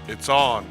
It's on.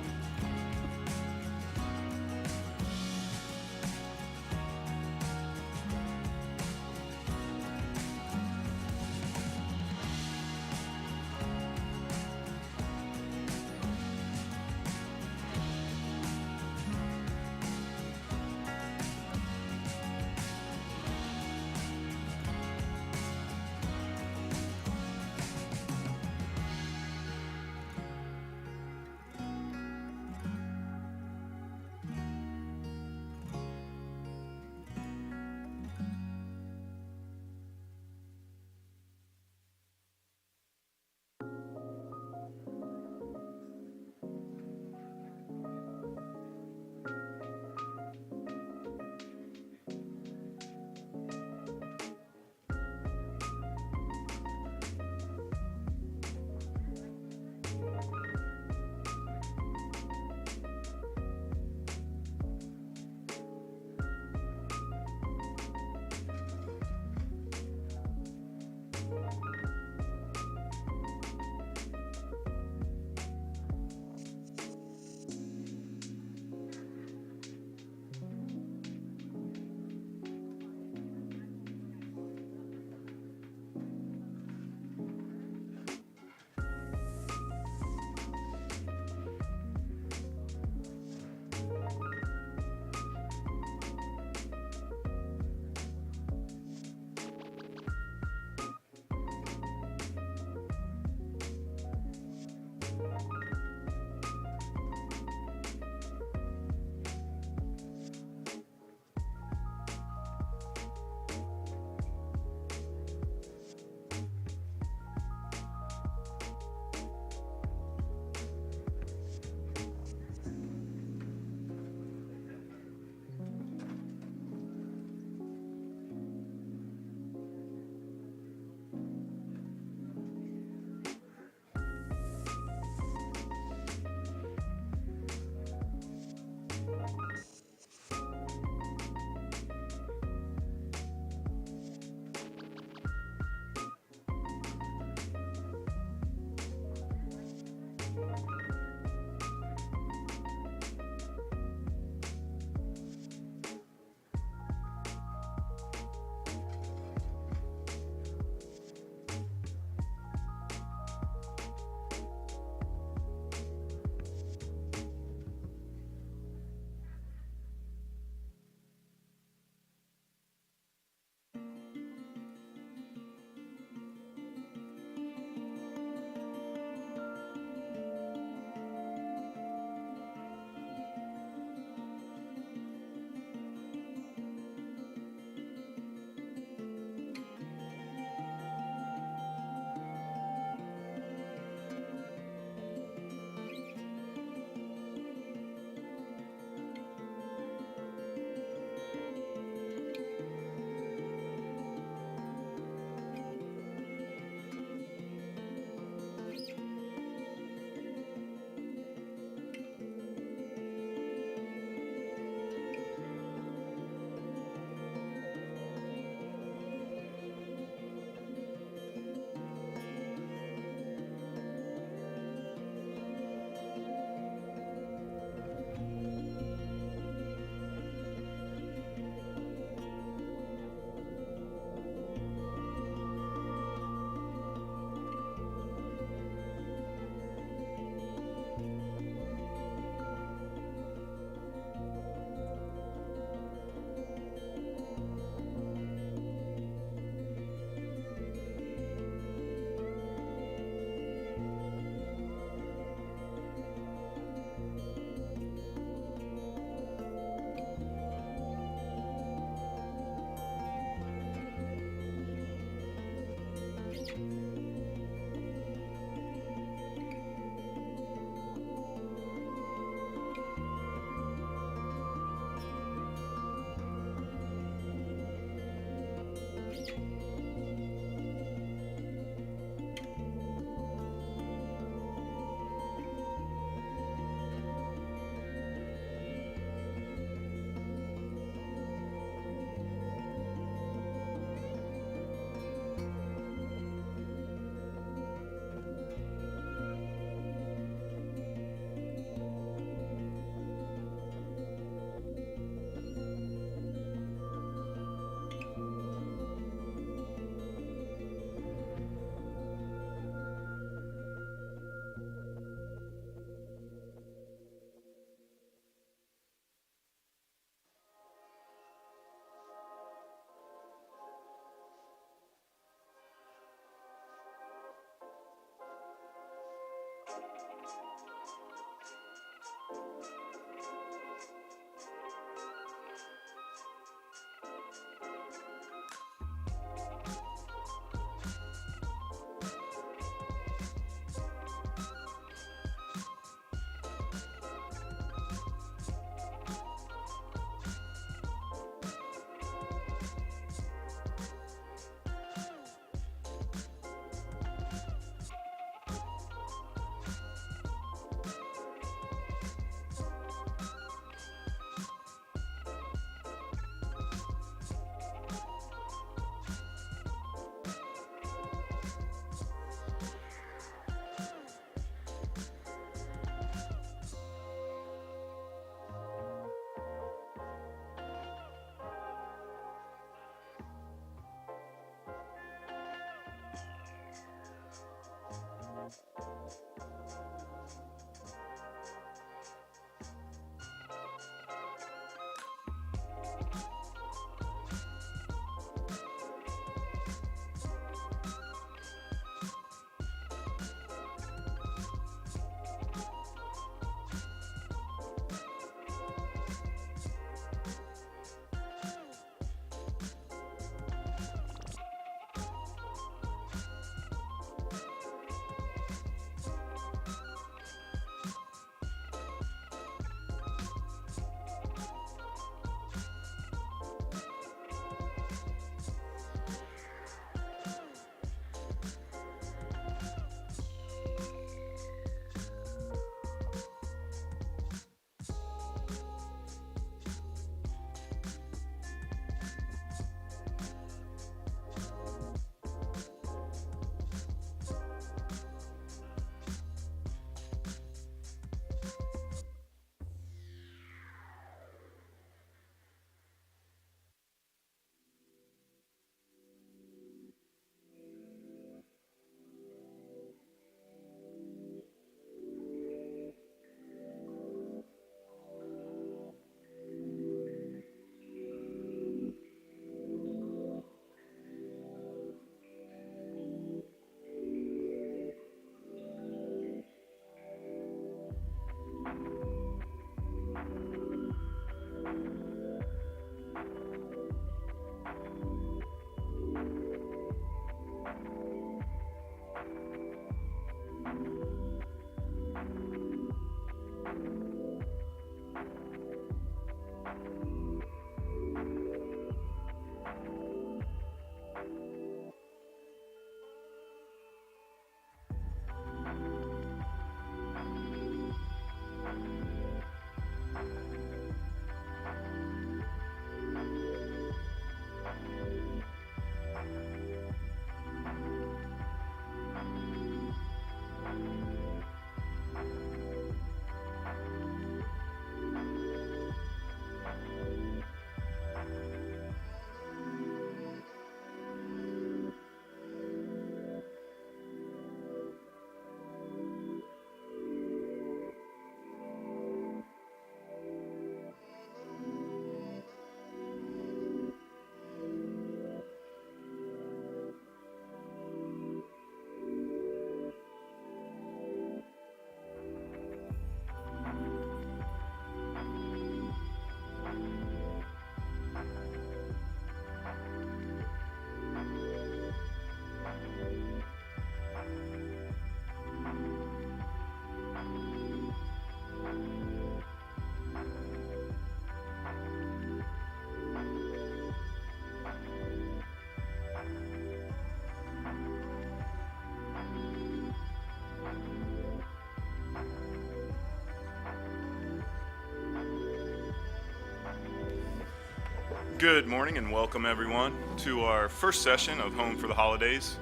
Good morning and welcome everyone to our first session of Home for the Holidays.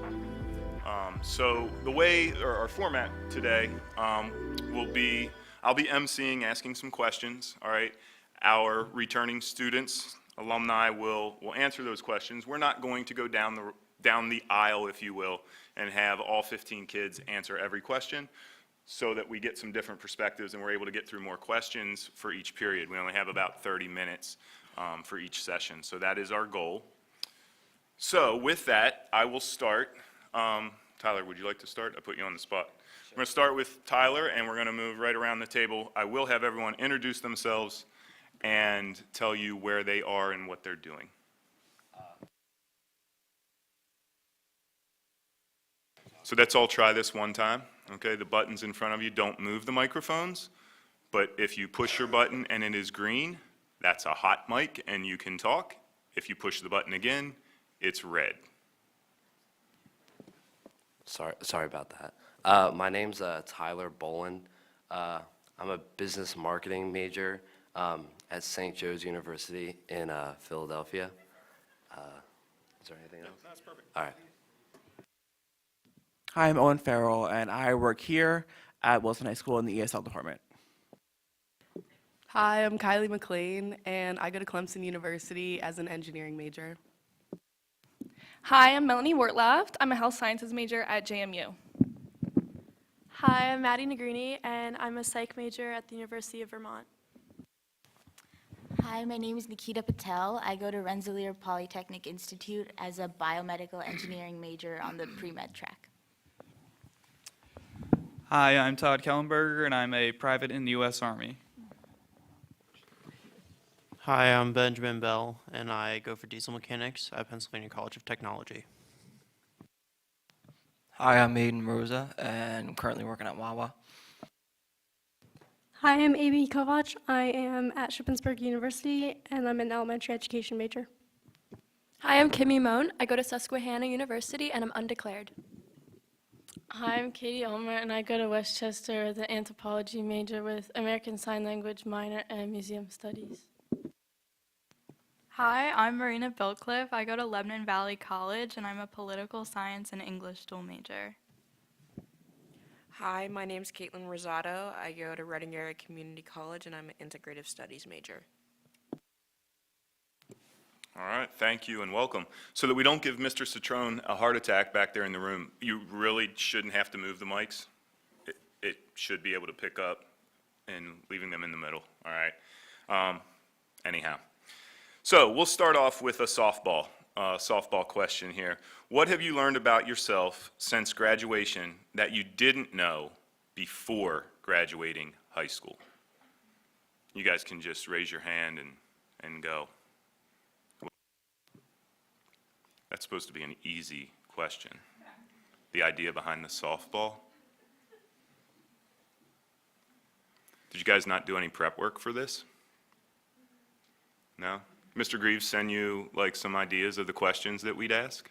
So the way, or our format today will be, I'll be emceeing, asking some questions, all right? Our returning students, alumni will answer those questions. We're not going to go down the aisle, if you will, and have all 15 kids answer every question so that we get some different perspectives and we're able to get through more questions for each period. We only have about 30 minutes for each session, so that is our goal. So with that, I will start. Tyler, would you like to start? I put you on the spot. We're going to start with Tyler, and we're going to move right around the table. I will have everyone introduce themselves and tell you where they are and what they're doing. So let's all try this one time. Okay, the buttons in front of you, don't move the microphones, but if you push your button and it is green, that's a hot mic and you can talk. If you push the button again, it's red. Sorry about that. My name's Tyler Boland. I'm a business marketing major at St. Joe's University in Philadelphia. Is there anything else? That's perfect. All right. Hi, I'm Owen Farrell, and I work here at Wilson High School in the ESL department. Hi, I'm Kylie McLean, and I go to Clemson University as an engineering major. Hi, I'm Melanie Wortlaft. I'm a health sciences major at JMU. Hi, I'm Maddie Negrini, and I'm a psych major at the University of Vermont. Hi, my name is Nikita Patel. I go to Rensselaer Polytechnic Institute as a biomedical engineering major on the pre-med track. Hi, I'm Todd Kellenberger, and I'm a private in the U.S. Army. Hi, I'm Benjamin Bell, and I go for diesel mechanics at Pennsylvania College of Technology. Hi, I'm Aiden Rosa, and I'm currently working at Wawa. Hi, I'm Amy Kovac. I am at Shippensburg University, and I'm an elementary education major. Hi, I'm Kimmy Moan. I go to Susquehanna University, and I'm undeclared. Hi, I'm Katie Ulmer, and I go to Westchester as an anthropology major with American Sign Language minor and museum studies. Hi, I'm Marina Bilcliffe. I go to Lebanon Valley College, and I'm a political science and English dual major. Hi, my name's Caitlin Rosado. I go to Reading Area Community College, and I'm an integrative studies major. All right, thank you and welcome. So that we don't give Mr. Citrone a heart attack back there in the room, you really shouldn't have to move the mics. It should be able to pick up and leaving them in the middle, all right? Anyhow. So we'll start off with a softball question here. What have you learned about yourself since graduation that you didn't know before graduating high school? You guys can just raise your hand and go. That's supposed to be an easy question. The idea behind the softball. Did you guys not do any prep work for this? No? Mr. Greaves send you like some ideas of the questions that we'd ask?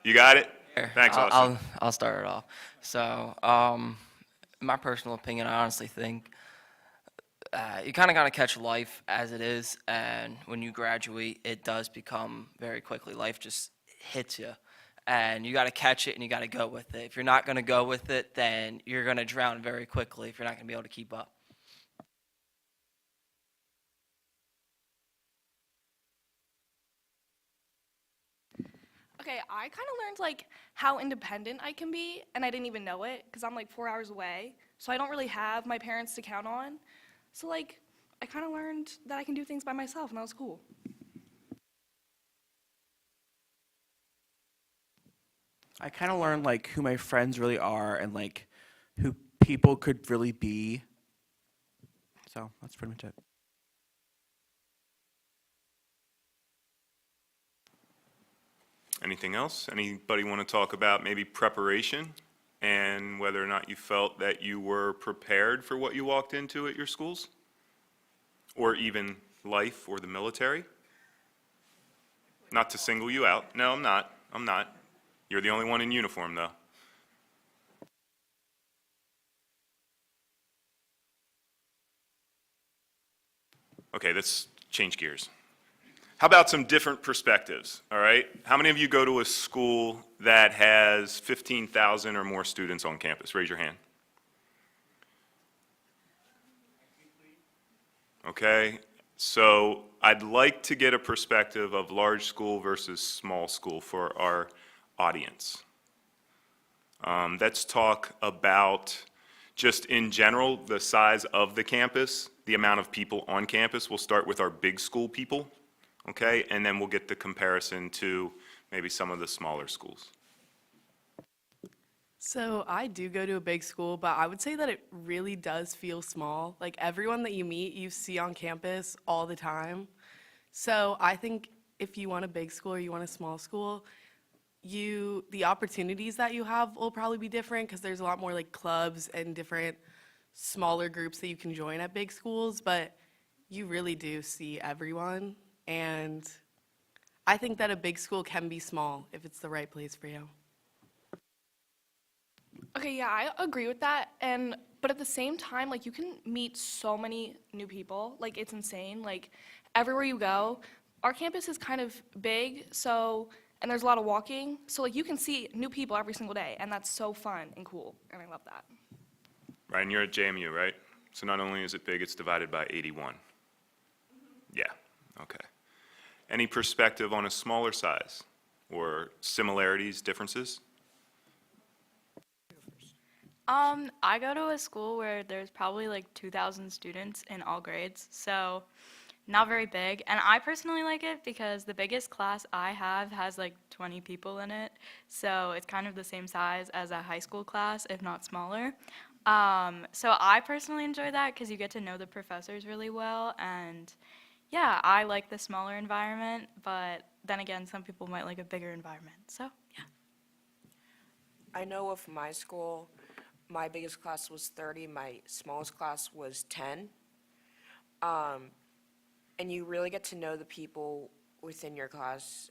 You got it? Thanks, Austin. I'll start it off. So, in my personal opinion, I honestly think you kind of got to catch life as it is, and when you graduate, it does become very quickly. Life just hits you, and you got to catch it and you got to go with it. If you're not going to go with it, then you're going to drown very quickly if you're not going to be able to keep up. Okay, I kind of learned like how independent I can be, and I didn't even know it because I'm like 4 hours away, so I don't really have my parents to count on. So like, I kind of learned that I can do things by myself, and that was cool. I kind of learned like who my friends really are and like who people could really be. So that's pretty much it. Anything else? Anybody want to talk about maybe preparation and whether or not you felt that you were prepared for what you walked into at your schools? Or even life or the military? Not to single you out. No, I'm not. I'm not. You're the only one in uniform, though. Okay, let's change gears. How about some different perspectives, all right? How many of you go to a school that has 15,000 or more students on campus? Raise your hand. Okay, so I'd like to get a perspective of large school versus small school for our audience. Let's talk about just in general the size of the campus, the amount of people on campus. We'll start with our big school people, okay, and then we'll get the comparison to maybe some of the smaller schools. So I do go to a big school, but I would say that it really does feel small. Like everyone that you meet, you see on campus all the time. So I think if you want a big school or you want a small school, the opportunities that you have will probably be different because there's a lot more like clubs and different smaller groups that you can join at big schools, but you really do see everyone. And I think that a big school can be small if it's the right place for you. Okay, yeah, I agree with that. But at the same time, like you can meet so many new people. Like it's insane. Like everywhere you go, our campus is kind of big, and there's a lot of walking. So like you can see new people every single day, and that's so fun and cool, and I love that. Right, and you're at JMU, right? So not only is it big, it's divided by 81. Yeah, okay. Any perspective on a smaller size or similarities, differences? I go to a school where there's probably like 2,000 students in all grades, so not very big. And I personally like it because the biggest class I have has like 20 people in it, so it's kind of the same size as a high school class, if not smaller. So I personally enjoy that because you get to know the professors really well, and yeah, I like the smaller environment, but then again, some people might like a bigger environment, so yeah. I know of my school, my biggest class was 30, my smallest class was 10. And you really get to know the people within your class,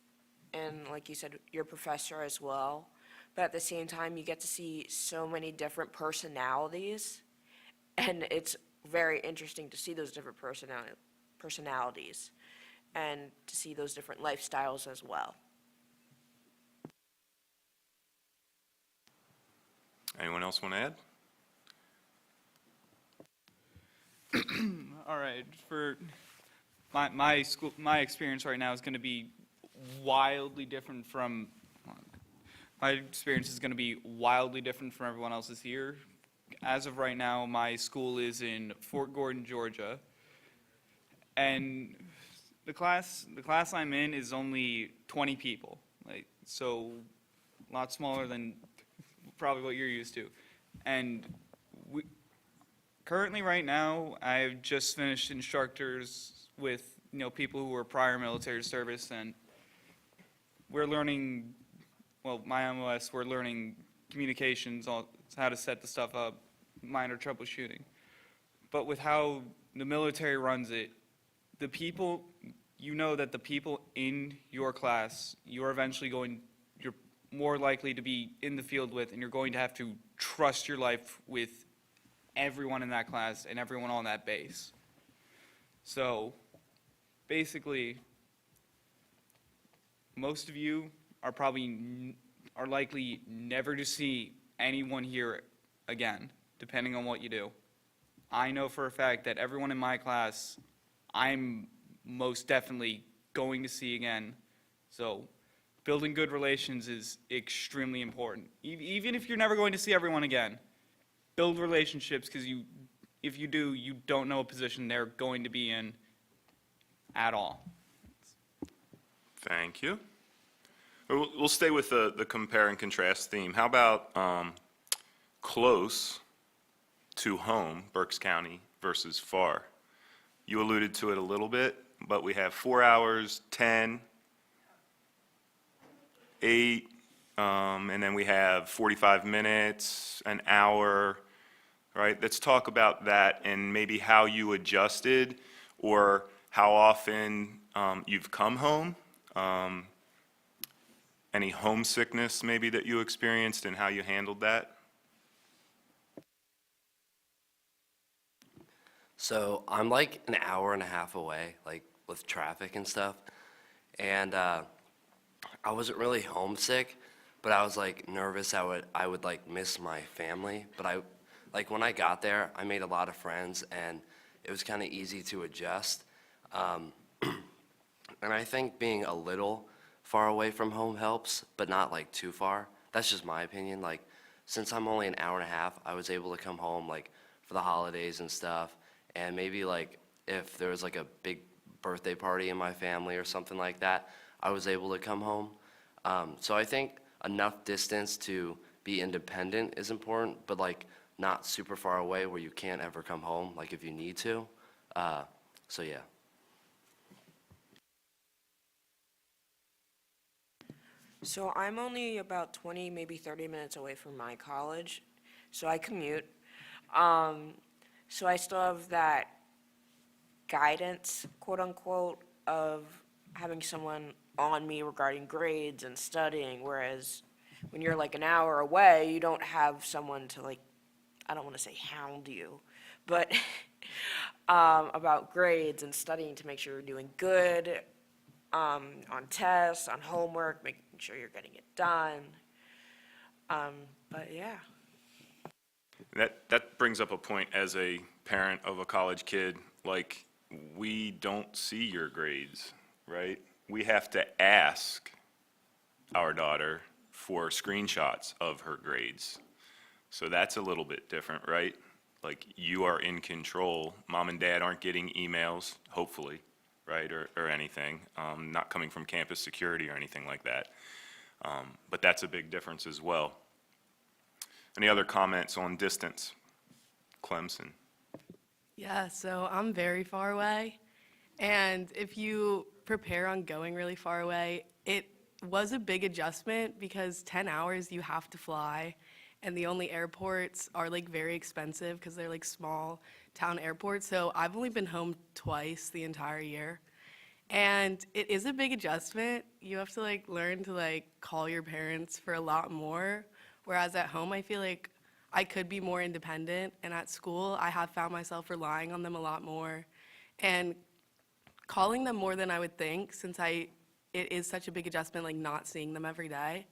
and like you said, your professor as well. But at the same time, you get to see so many different personalities, and it's very interesting to see those different personalities and to see those different lifestyles as well. Anyone else want to add? All right, for my experience right now is going to be wildly different from, my experience is going to be wildly different from everyone else's here. As of right now, my school is in Fort Gordon, Georgia, and the class I'm in is only 20 people, like, so a lot smaller than probably what you're used to. And currently right now, I've just finished instructors with, people who were prior military service, and we're learning, well, my MOS, we're learning communications, how to set the stuff up, minor troubleshooting. But with how the military runs it, the people, that the people in your class, you're more likely to be in the field with, and you're going to have to trust your life with everyone in that class and everyone on that base. So basically, most of you are likely never to see anyone here again, depending on what you do. I know for a fact that everyone in my class, I'm most definitely going to see again. So building good relations is extremely important. Even if you're never going to see everyone again, build relationships, because if you do, you don't know a position they're going to be in at all. Thank you. We'll stay with the compare and contrast theme. How about close to home, Berks County, versus far? You alluded to it a little bit, but we have 4 hours, 10, 8, and then we have 45 minutes, an hour, right? Let's talk about that and maybe how you adjusted or how often you've come home. Any homesickness maybe that you experienced and how you handled that? So I'm like an hour and a half away, like with traffic and stuff. And I wasn't really homesick, but I was like nervous I would like miss my family. But when I got there, I made a lot of friends, and it was kind of easy to adjust. And I think being a little far away from home helps, but not like too far. That's just my opinion. Like, since I'm only an hour and a half, I was able to come home like for the holidays and stuff. And maybe like if there was like a big birthday party in my family or something like that, I was able to come home. So I think enough distance to be independent is important, but like not super far away where you can't ever come home, like if you need to. So yeah. So I'm only about 20, maybe 30 minutes away from my college, so I commute. So I still have that guidance, quote unquote, of having someone on me regarding grades and studying, whereas when you're like an hour away, you don't have someone to like, I don't want to say hound you, but about grades and studying to make sure you're doing good on tests, on homework, making sure you're getting it done. But yeah. That brings up a point as a parent of a college kid, like, we don't see your grades, right? We have to ask our daughter for screenshots of her grades. So that's a little bit different, right? Like, you are in control. Mom and dad aren't getting emails, hopefully, right, or anything, not coming from campus security or anything like that. But that's a big difference as well. Any other comments on distance? Clemson. Yeah, so I'm very far away. And if you prepare on going really far away, it was a big adjustment because 10 hours you have to fly. And the only airports are like very expensive because they're like small town airports. So I've only been home twice the entire year. And it is a big adjustment. You have to like learn to like call your parents for a lot more. Whereas at home, I feel like I could be more independent. And at school, I have found myself relying on them a lot more and calling them more than I would think, since it is such a big adjustment, like not seeing them every day.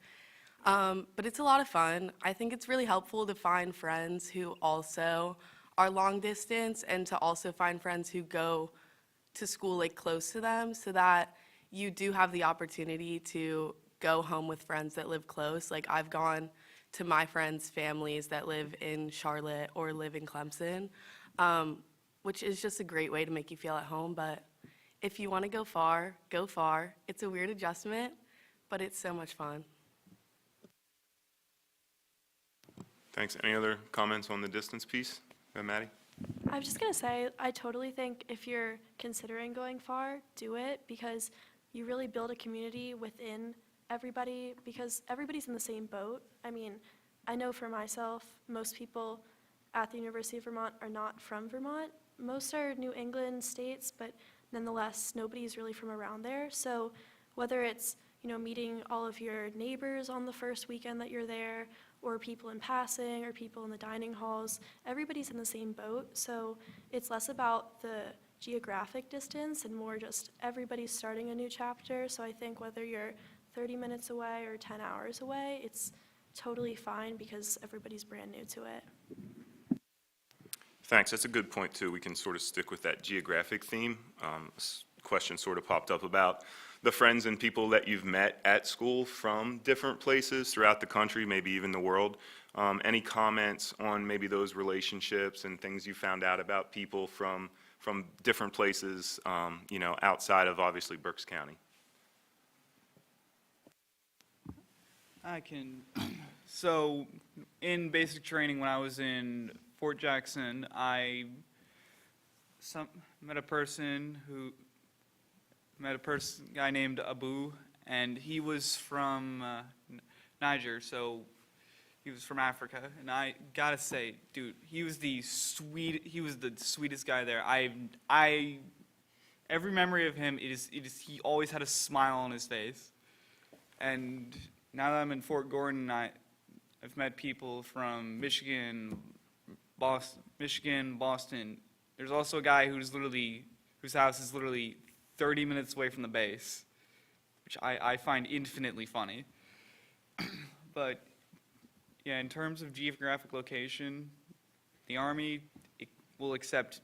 But it's a lot of fun. I think it's really helpful to find friends who also are long distance, and to also find friends who go to school like close to them, so that you do have the opportunity to go home with friends that live close. Like, I've gone to my friends' families that live in Charlotte or live in Clemson, which is just a great way to make you feel at home. But if you want to go far, go far. It's a weird adjustment, but it's so much fun. Thanks. Any other comments on the distance piece? Maddie? I was just going to say, I totally think if you're considering going far, do it, because you really build a community within everybody, because everybody's in the same boat. I mean, I know for myself, most people at the University of Vermont are not from Vermont. Most are New England states, but nonetheless, nobody's really from around there. So whether it's, meeting all of your neighbors on the first weekend that you're there, or people in passing, or people in the dining halls, everybody's in the same boat. So it's less about the geographic distance and more just everybody's starting a new chapter. So I think whether you're 30 minutes away or 10 hours away, it's totally fine because everybody's brand new to it. Thanks. That's a good point, too. We can sort of stick with that geographic theme. This question sort of popped up about the friends and people that you've met at school from different places throughout the country, maybe even the world. Any comments on maybe those relationships and things you found out about people from different places, outside of obviously Berks County? I can. So, in basic training, when I was in Fort Jackson, I met a guy named Abu, and he was from Niger, so he was from Africa. And I gotta say, dude, he was the sweetest guy there. Every memory of him, he always had a smile on his face. And now that I'm in Fort Gordon, I've met people from Michigan, Boston. There's also a guy whose house is literally 30 minutes away from the base, which I find infinitely funny. But yeah, in terms of geographic location, the Army will accept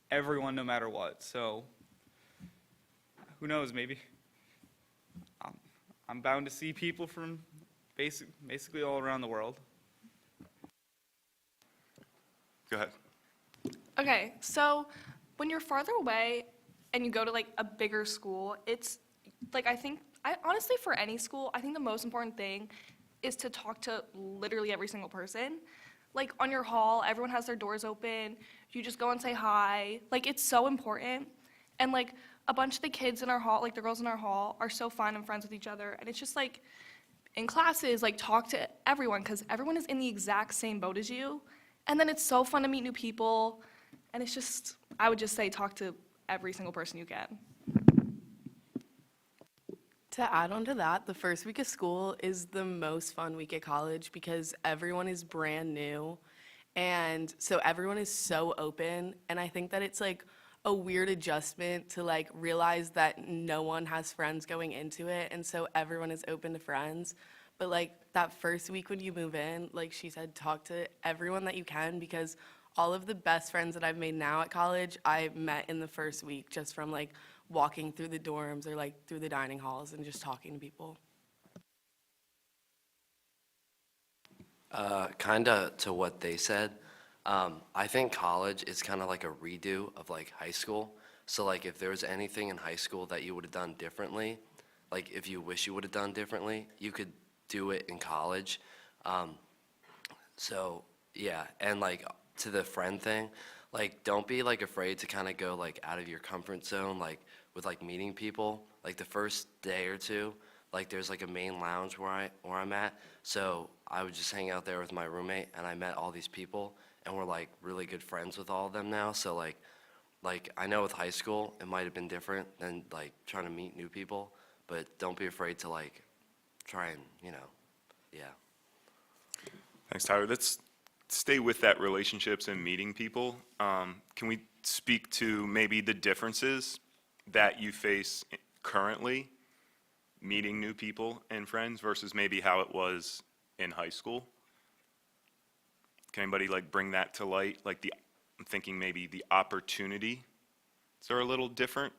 everyone no matter what. So who knows, maybe I'm bound to see people from basically all around the world. Go ahead. Okay, so when you're farther away and you go to like a bigger school, it's like, honestly, for any school, I think the most important thing is to talk to literally every single person. Like on your hall, everyone has their doors open. You just go and say hi. Like it's so important. And like a bunch of the kids in our hall, like the girls in our hall, are so fun and friends with each other. And it's just like in classes, like talk to everyone because everyone is in the exact same boat as you. And then it's so fun to meet new people. And it's just, I would just say talk to every single person you can. To add on to that, the first week of school is the most fun week at college because everyone is brand new. And so everyone is so open. And I think that it's like a weird adjustment to like realize that no one has friends going into it. And so everyone is open to friends. But like that first week when you move in, like she said, talk to everyone that you can because all of the best friends that I've made now at college, I met in the first week just from like walking through the dorms or like through the dining halls and just talking to people. Kind of to what they said, I think college is kind of like a redo of like high school. So like if there was anything in high school that you would have done differently, like if you wish you would have done differently, you could do it in college. So yeah, and like to the friend thing, like don't be like afraid to kind of go like out of your comfort zone, like with like meeting people. Like the first day or two, like there's like a main lounge where I'm at. So I would just hang out there with my roommate, and I met all these people, and we're like really good friends with all of them now. So like I know with high school it might have been different than like trying to meet new people, but don't be afraid to like try and yeah. Thanks, Tyler. Let's stay with that relationships and meeting people. Can we speak to maybe the differences that you face currently meeting new people and friends versus maybe how it was in high school? Can anybody like bring that to light? Like I'm thinking maybe the opportunities are a little different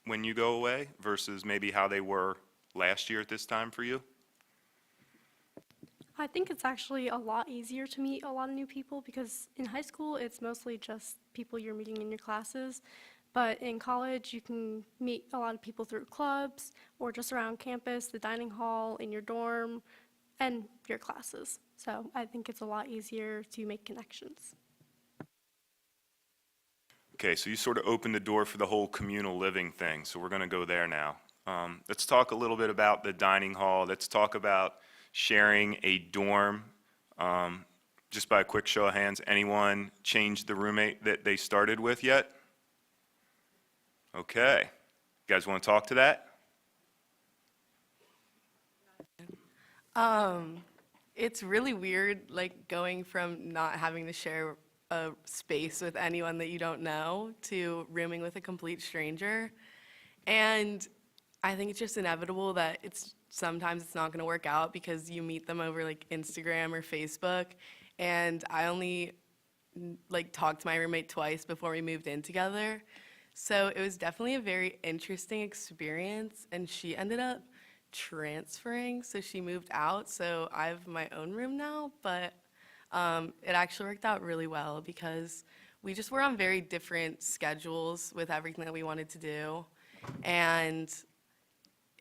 when you go away versus maybe how they were last year at this time for you? I think it's actually a lot easier to meet a lot of new people because in high school, it's mostly just people you're meeting in your classes. But in college, you can meet a lot of people through clubs or just around campus, the dining hall, in your dorm, and your classes. So I think it's a lot easier to make connections. Okay, so you sort of opened the door for the whole communal living thing, so we're going to go there now. Let's talk a little bit about the dining hall. Let's talk about sharing a dorm. Just by a quick show of hands, anyone changed the roommate that they started with yet? Okay. You guys want to talk to that? It's really weird, like going from not having to share a space with anyone that you don't know to rooming with a complete stranger. And I think it's just inevitable that sometimes it's not going to work out because you meet them over like Instagram or Facebook. And I only like talked to my roommate twice before we moved in together. So it was definitely a very interesting experience, and she ended up transferring, so she moved out, so I have my own room now, but it actually worked out really well because we just were on very different schedules with everything that we wanted to do, and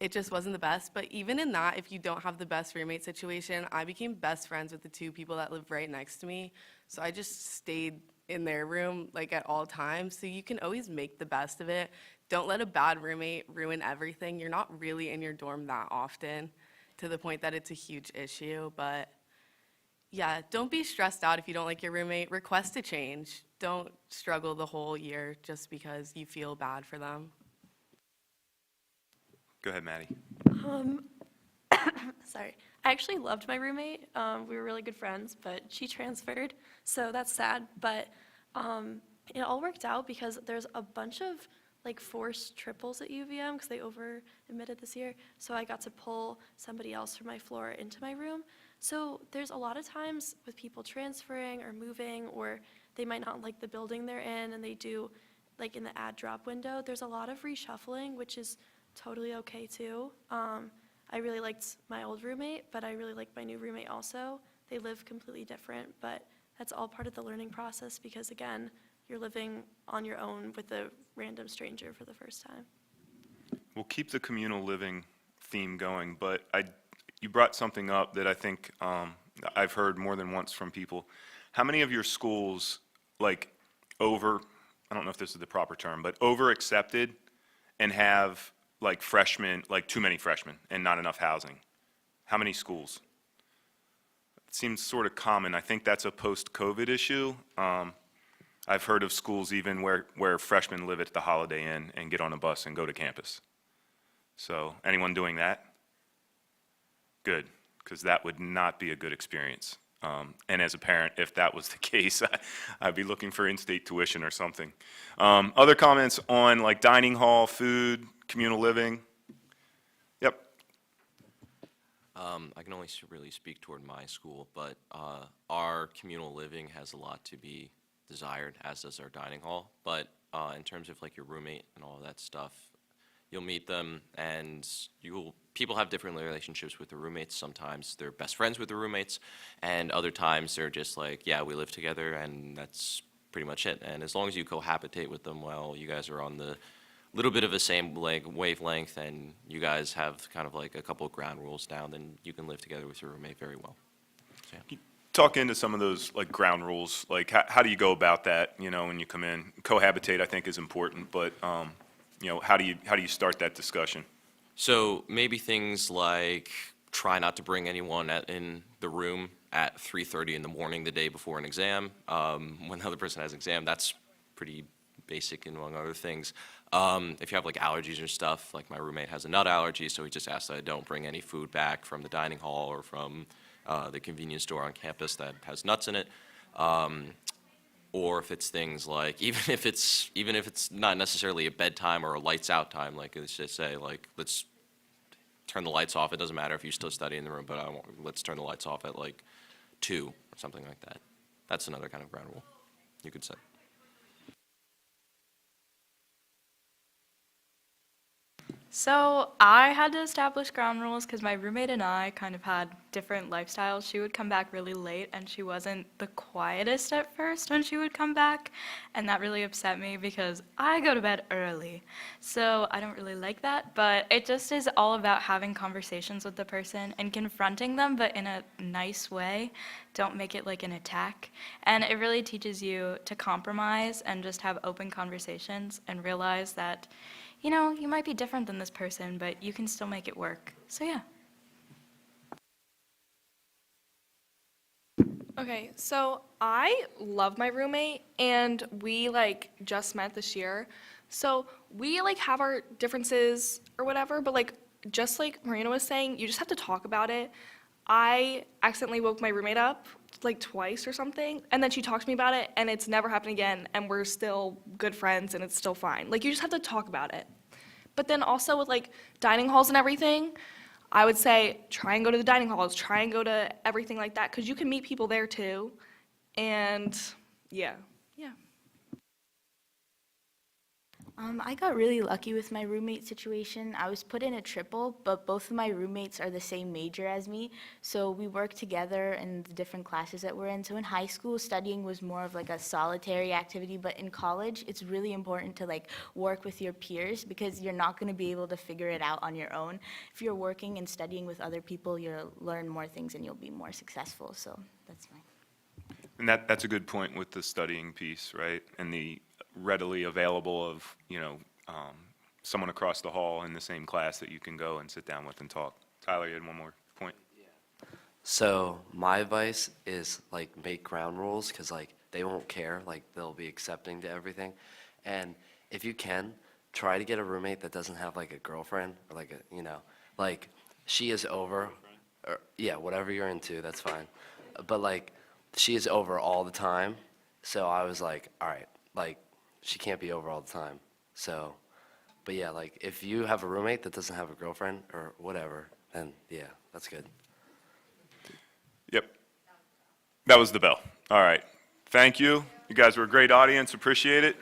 it just wasn't the best. But even in that, if you don't have the best roommate situation, I became best friends with the two people that lived right next to me, so I just stayed in their room like at all times, so you can always make the best of it. Don't let a bad roommate ruin everything. You're not really in your dorm that often to the point that it's a huge issue, but yeah, don't be stressed out if you don't like your roommate. Request a change. Don't struggle the whole year just because you feel bad for them. Go ahead, Maddie. Sorry. I actually loved my roommate. We were really good friends, but she transferred, so that's sad. But it all worked out because there's a bunch of like forced triples at UVM because they over-admitted this year. So I got to pull somebody else from my floor into my room. So there's a lot of times with people transferring or moving, or they might not like the building they're in, and they do like in the add drop window, there's a lot of reshuffling, which is totally okay too. I really liked my old roommate, but I really like my new roommate also. They live completely different, but that's all part of the learning process because, again, you're living on your own with a random stranger for the first time. We'll keep the communal living theme going, but you brought something up that I think I've heard more than once from people. How many of your schools, like, I don't know if this is the proper term, but over-accepted and have, like, freshmen, like, too many freshmen and not enough housing? How many schools? It seems sort of common. I think that's a post-COVID issue. I've heard of schools even where freshmen live at the Holiday Inn and get on a bus and go to campus. So, anyone doing that? Good, because that would not be a good experience. And as a parent, if that was the case, I'd be looking for in-state tuition or something. Other comments on like dining hall, food, communal living? Yep. I can only really speak toward my school, but our communal living has a lot to be desired, as does our dining hall. But in terms of like your roommate and all of that stuff, you'll meet them, and people have different relationships with their roommates. Sometimes they're best friends with their roommates, and other times they're just like, yeah, we live together, and that's pretty much it. And as long as you cohabitate with them well, you guys are on the little bit of the same like wavelength, and you guys have kind of like a couple of ground rules down, then you can live together with your roommate very well. So, yeah. Talk into some of those like ground rules. Like how do you go about that? You know, when you come in, cohabitate I think is important, but you know, how do you start that discussion? So maybe things like try not to bring anyone in the room at 3:30 in the morning the day before an exam. When the other person has an exam, that's pretty basic among other things. If you have like allergies or stuff, like my roommate has a nut allergy, so he just asked that I don't bring any food back from the dining hall or from the convenience store on campus that has nuts in it. Or if it's things like, even if it's not necessarily a bedtime or a lights out time, like let's just say like, let's turn the lights off. It doesn't matter if you still study in the room, but let's turn the lights off at like 2 or something like that. That's another kind of ground rule you could say. So I had to establish ground rules because my roommate and I kind of had different lifestyles. She would come back really late, and she wasn't the quietest at first when she would come back, and that really upset me because I go to bed early. So I don't really like that, but it just is all about having conversations with the person and confronting them, but in a nice way. Don't make it like an attack. And it really teaches you to compromise and just have open conversations and realize that, you know, you might be different than this person, but you can still make it work. So yeah. Okay, so I love my roommate, and we like just met this year. So we like have our differences or whatever, but like just like Marina was saying, you just have to talk about it. I accidentally woke my roommate up like twice or something, and then she talked to me about it, and it's never happened again, and we're still good friends, and it's still fine. Like, you just have to talk about it. But then also with like dining halls and everything, I would say try and go to the dining halls, try and go to everything like that, because you can meet people there too. And yeah. I got really lucky with my roommate situation. I was put in a triple, but both of my roommates are the same major as me, so we work together in the different classes that we're in. So in high school, studying was more of like a solitary activity, but in college, it's really important to like work with your peers because you're not going to be able to figure it out on your own. If you're working and studying with other people, you'll learn more things and you'll be more successful, so that's fine. And that's a good point with the studying piece, right? And the readily available of, you know, someone across the hall in the same class that you can go and sit down with and talk. Tyler, you had one more point? So my advice is like make ground rules because like they won't care, like they'll be accepting to everything. And if you can, try to get a roommate that doesn't have like a girlfriend or like a, you know, like she is over, or, yeah, whatever you're into, that's fine. But like she is over all the time. So I was like, all right, like she can't be over all the time. So, but yeah, like if you have a roommate that doesn't have a girlfriend or whatever, then yeah, that's good. Yep. That was the bell. All right. Thank you. You guys were a great audience. Appreciate it.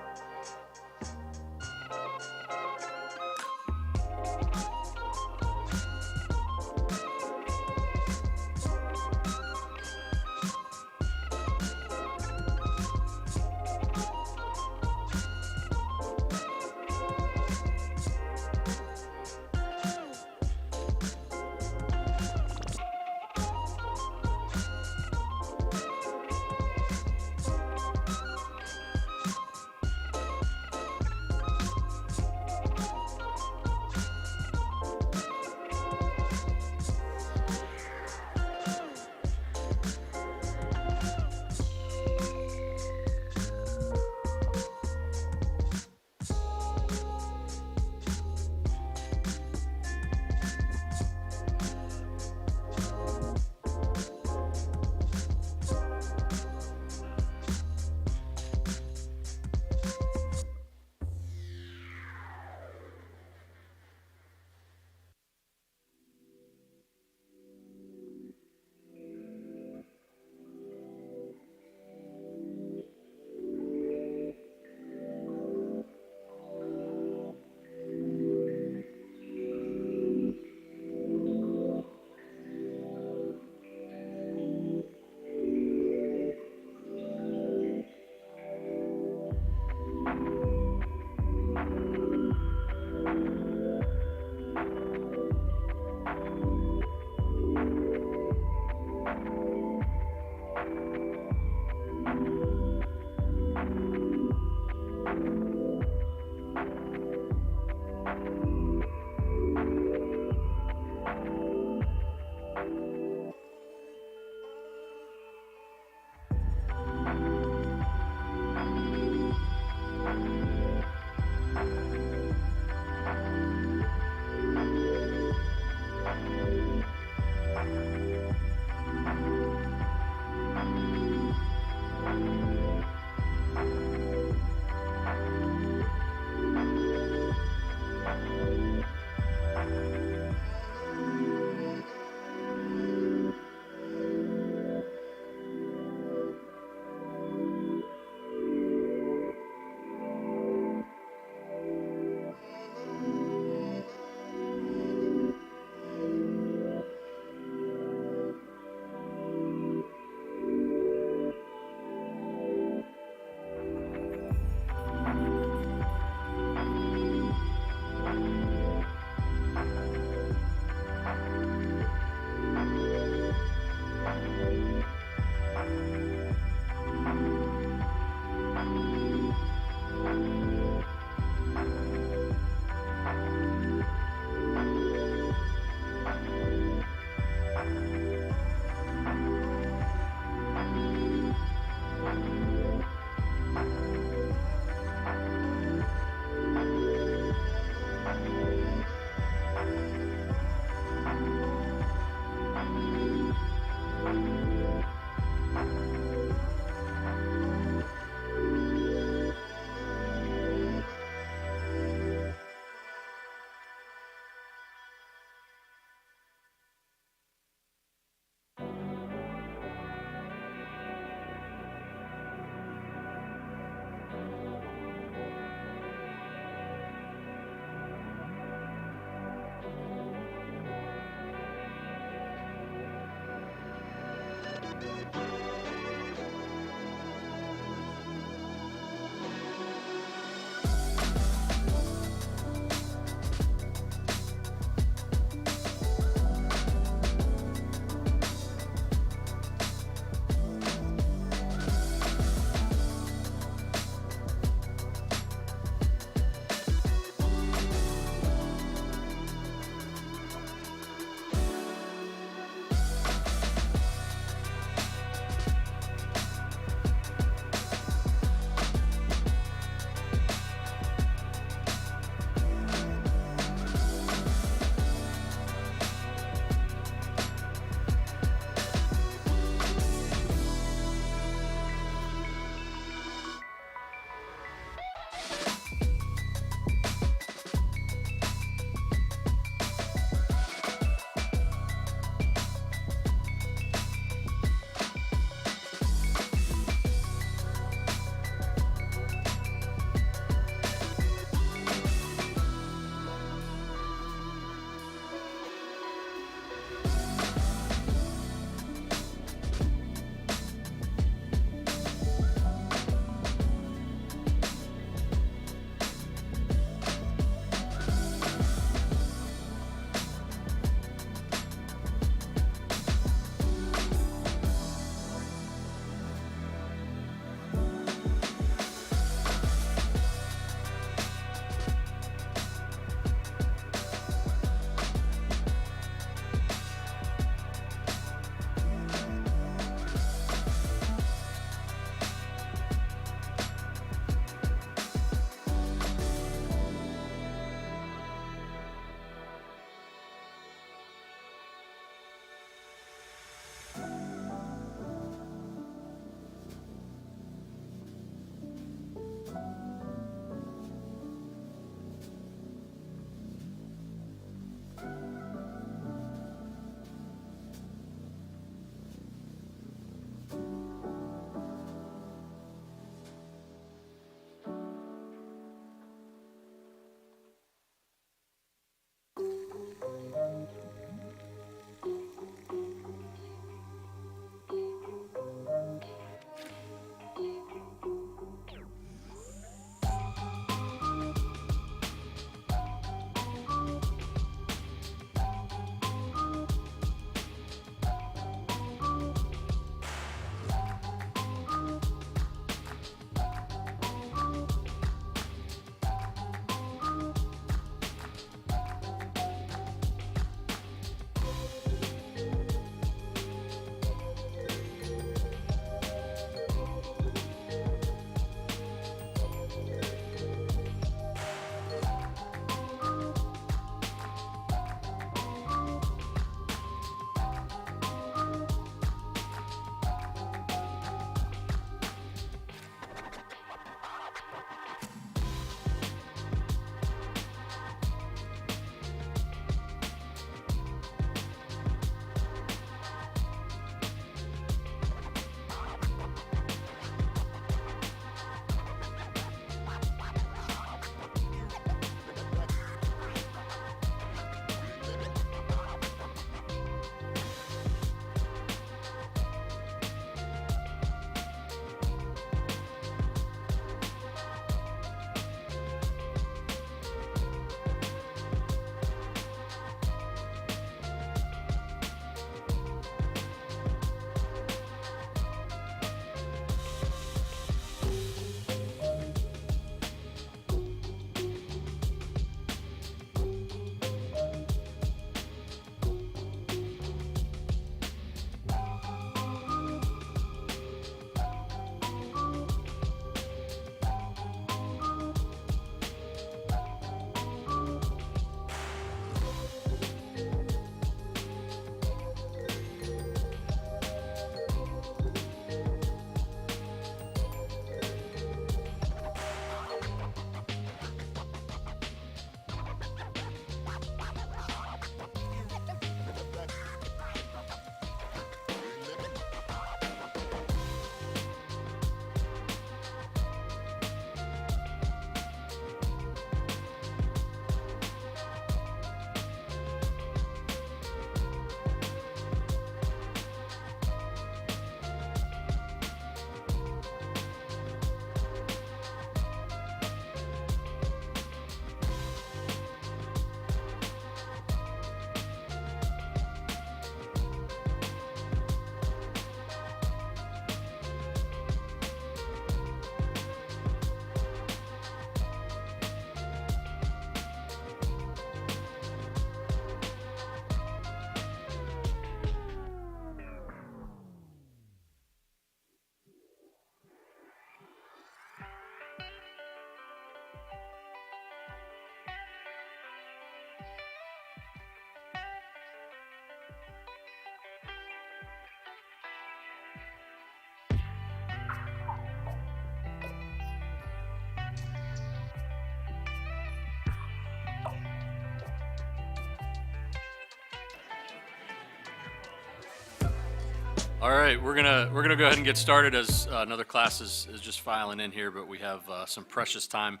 All right, we're gonna go ahead and get started as another class is just filing in here, but we have some precious time.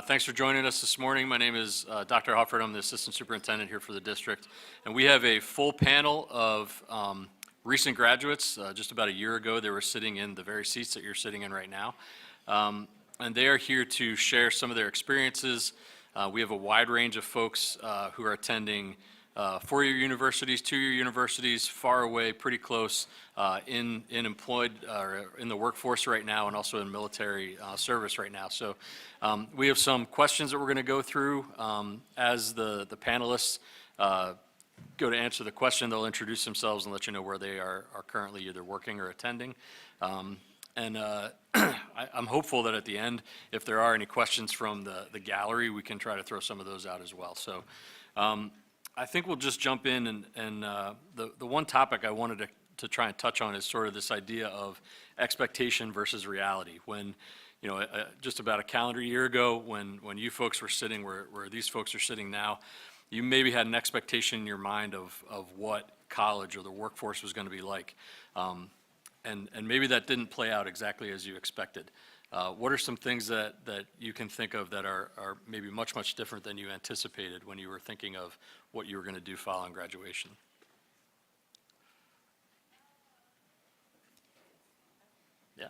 Thanks for joining us this morning. My name is Dr. Hufford. I'm the assistant superintendent here for the district, and we have a full panel of recent graduates. Just about a year ago, they were sitting in the very seats that you're sitting in right now, and they are here to share some of their experiences. We have a wide range of folks who are attending four-year universities, two-year universities, far away, pretty close, in employed or in the workforce right now, and also in military service right now. So we have some questions that we're going to go through as the panelists go to answer the question. They'll introduce themselves and let you know where they are currently either working or attending. And I'm hopeful that at the end, if there are any questions from the gallery, we can try to throw some of those out as well. So I think we'll just jump in, and the one topic I wanted to try and touch on is sort of this idea of expectation versus reality. When, you know, just about a calendar year ago, when you folks were sitting where these folks are sitting now, you maybe had an expectation in your mind of what college or the workforce was going to be like. And maybe that didn't play out exactly as you expected. What are some things that you can think of that are maybe much, much different than you anticipated when you were thinking of what you were going to do following graduation? Yeah.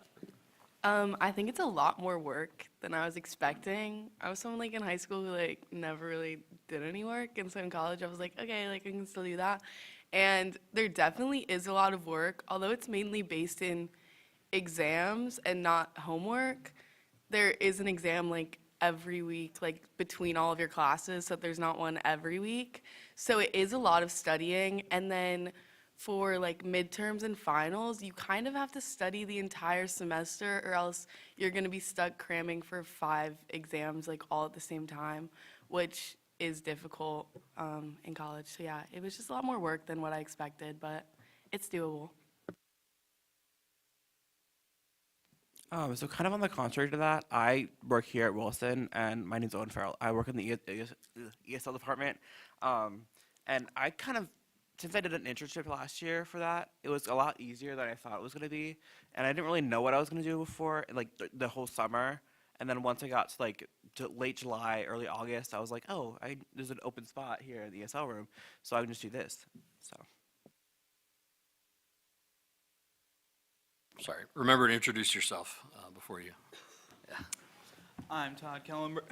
I think it's a lot more work than I was expecting. I was someone like in high school who like never really did any work, and so in college I was like, okay, like I can still do that. And there definitely is a lot of work, although it's mainly based in exams and not homework. There is an exam like every week, like between all of your classes, so there's not one every week. So it is a lot of studying, and then for like midterms and finals, you kind of have to study the entire semester, or else you're going to be stuck cramming for 5 exams like all at the same time, which is difficult in college. So yeah, it was just a lot more work than what I expected, but it's doable. So kind of on the contrary to that, I work here at Wilson, and my name's Owen Farrell. I work in the ESL department, and I kind of, since I did an internship last year for that, it was a lot easier than I thought it was going to be, and I didn't really know what I was going to do before, like the whole summer, and then once I got to like late July, early August, I was like, oh, there's an open spot here in the ESL room, so I can just do this. So. Sorry. Remember to introduce yourself before you. Yeah. I'm Todd Kellenberger,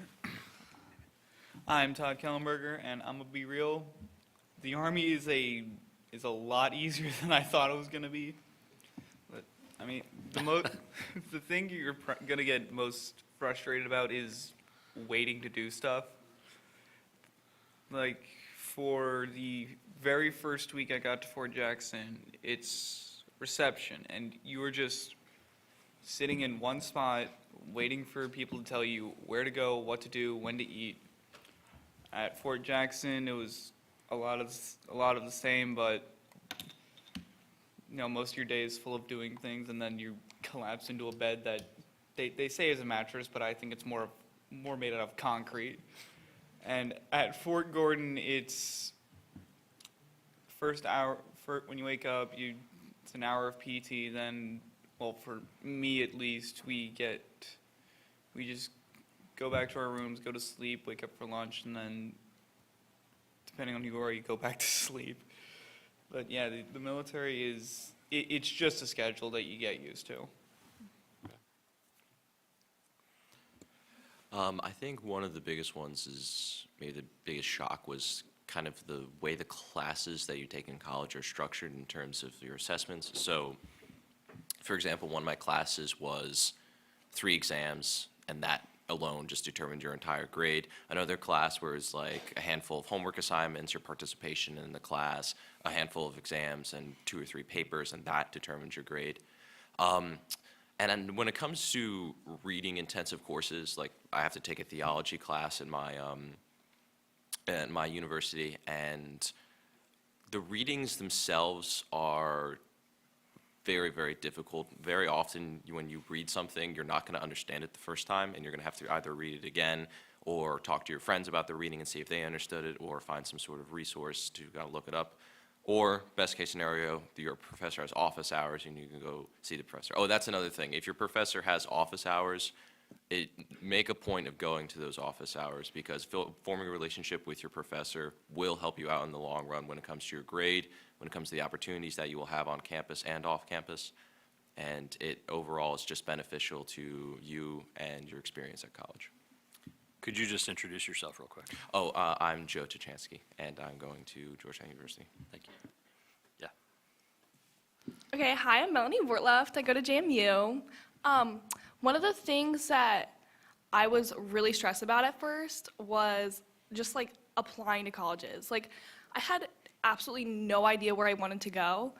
and I'm gonna be real. The Army is a lot easier than I thought it was gonna be. But I mean, the thing you're gonna get most frustrated about is waiting to do stuff. Like for the very first week I got to Fort Jackson, it's reception, and you were just sitting in one spot waiting for people to tell you where to go, what to do, when to eat. At Fort Jackson, it was a lot of the same, but you know, most of your day is full of doing things, and then you collapse into a bed that they say is a mattress, but I think it's more made out of concrete. And at Fort Gordon, it's first hour when you wake up, it's an hour of PT, then, well, for me at least, we just go back to our rooms, go to sleep, wake up for lunch, and then, depending on who you are, you go back to sleep. But yeah, the military it's just a schedule that you get used to. I think one of the biggest ones is, maybe the biggest shock was kind of the way the classes that you take in college are structured in terms of your assessments. So, for example, one of my classes was 3 exams, and that alone just determined your entire grade. Another class where it's like a handful of homework assignments, your participation in the class, a handful of exams, and 2 or 3 papers, and that determines your grade. And then when it comes to reading intensive courses, like I have to take a theology class in my university, and the readings themselves are very, very difficult. Very often when you read something, you're not going to understand it the first time, and you're going to have to either read it again or talk to your friends about the reading and see if they understood it, or find some sort of resource to kind of look it up. Or, best case scenario, your professor has office hours and you can go see the professor. Oh, that's another thing. If your professor has office hours, make a point of going to those office hours, because forming a relationship with your professor will help you out in the long run when it comes to your grade, when it comes to the opportunities that you will have on campus and off campus. And it overall is just beneficial to you and your experience at college. Could you just introduce yourself real quick? Oh, I'm Joe Tuchansky, and I'm going to Georgetown University. Thank you. Yeah. Okay, hi, I'm Melanie Wortluft. I go to JMU. One of the things that I was really stressed about at first was just like applying to colleges. Like, I had absolutely no idea where I wanted to go.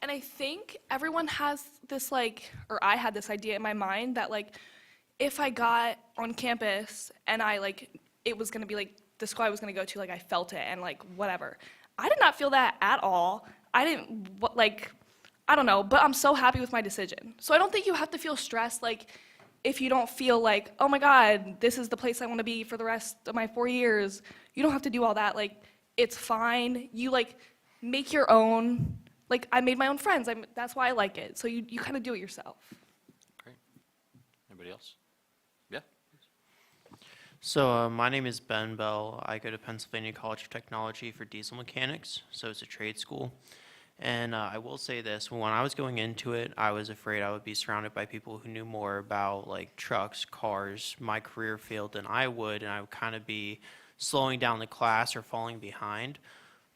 And I think everyone has this like, or I had this idea in my mind that like, if I got on campus and it was gonna be like the school I was gonna go to, like I felt it and like whatever. I did not feel that at all. I don't know, but I'm so happy with my decision. So I don't think you have to feel stressed like if you don't feel like, oh my God, this is the place I wanna be for the rest of my 4 years. You don't have to do all that, like it's fine. You like make your own, like I made my own friends, that's why I like it. So you kind of do it yourself. Great. Anybody else? Yeah. So my name is Ben Bell. I go to Pennsylvania College of Technology for diesel mechanics, so it's a trade school. And I will say this, when I was going into it, I was afraid I would be surrounded by people who knew more about like trucks, cars, my career field than I would, and I would kind of be slowing down the class or falling behind.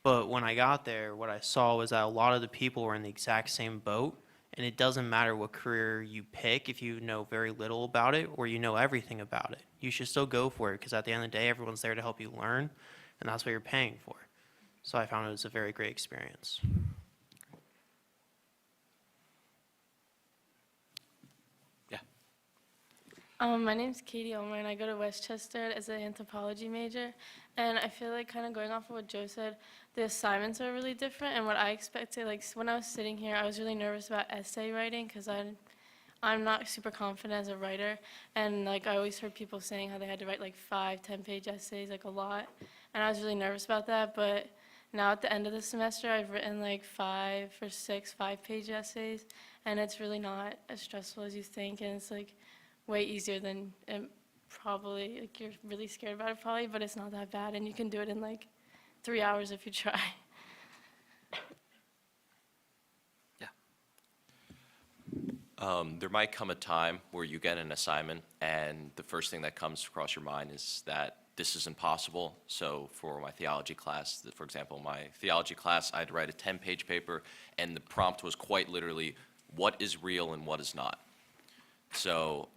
But when I got there, what I saw was that a lot of the people were in the exact same boat, and it doesn't matter what career you pick if you know very little about it or you know everything about it. You should still go for it, because at the end of the day, everyone's there to help you learn, and that's what you're paying for. So I found it was a very great experience. My name's Katie Ulmer, and I go to Westchester as an anthropology major. And I feel like kind of going off of what Joe said, the assignments are really different. And what I expected, like when I was sitting here, I was really nervous about essay writing because I'm not super confident as a writer. And like I always heard people saying how they had to write like 5, 10-page essays, like a lot. And I was really nervous about that. But now at the end of the semester, I've written like 5 or 6 5-page essays. And it's really not as stressful as you think. And it's like way easier than probably, like you're really scared about it probably, but it's not that bad, and you can do it in like 3 hours if you try. There might come a time where you get an assignment and the first thing that comes across your mind is that this is impossible. So for my theology class, for example, my theology class, I had to write a 10-page paper, and the prompt was quite literally, what is real and what is not? So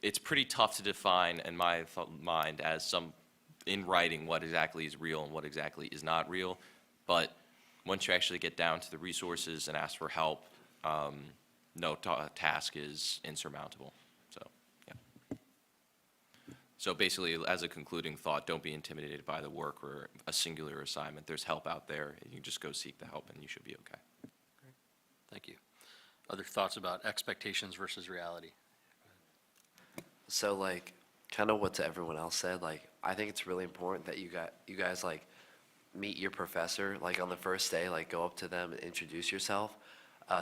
it's pretty tough to define in my mind as in writing what exactly is real and what exactly is not real. But once you actually get down to the resources and ask for help, no task is insurmountable. So, yeah. So basically, as a concluding thought, don't be intimidated by the work or a singular assignment. There's help out there, and you just go seek the help, and you should be okay. Great. Thank you. Other thoughts about expectations versus reality? So like, kind of what to everyone else said, like, I think it's really important that you guys like meet your professor, like on the first day, like go up to them and introduce yourself.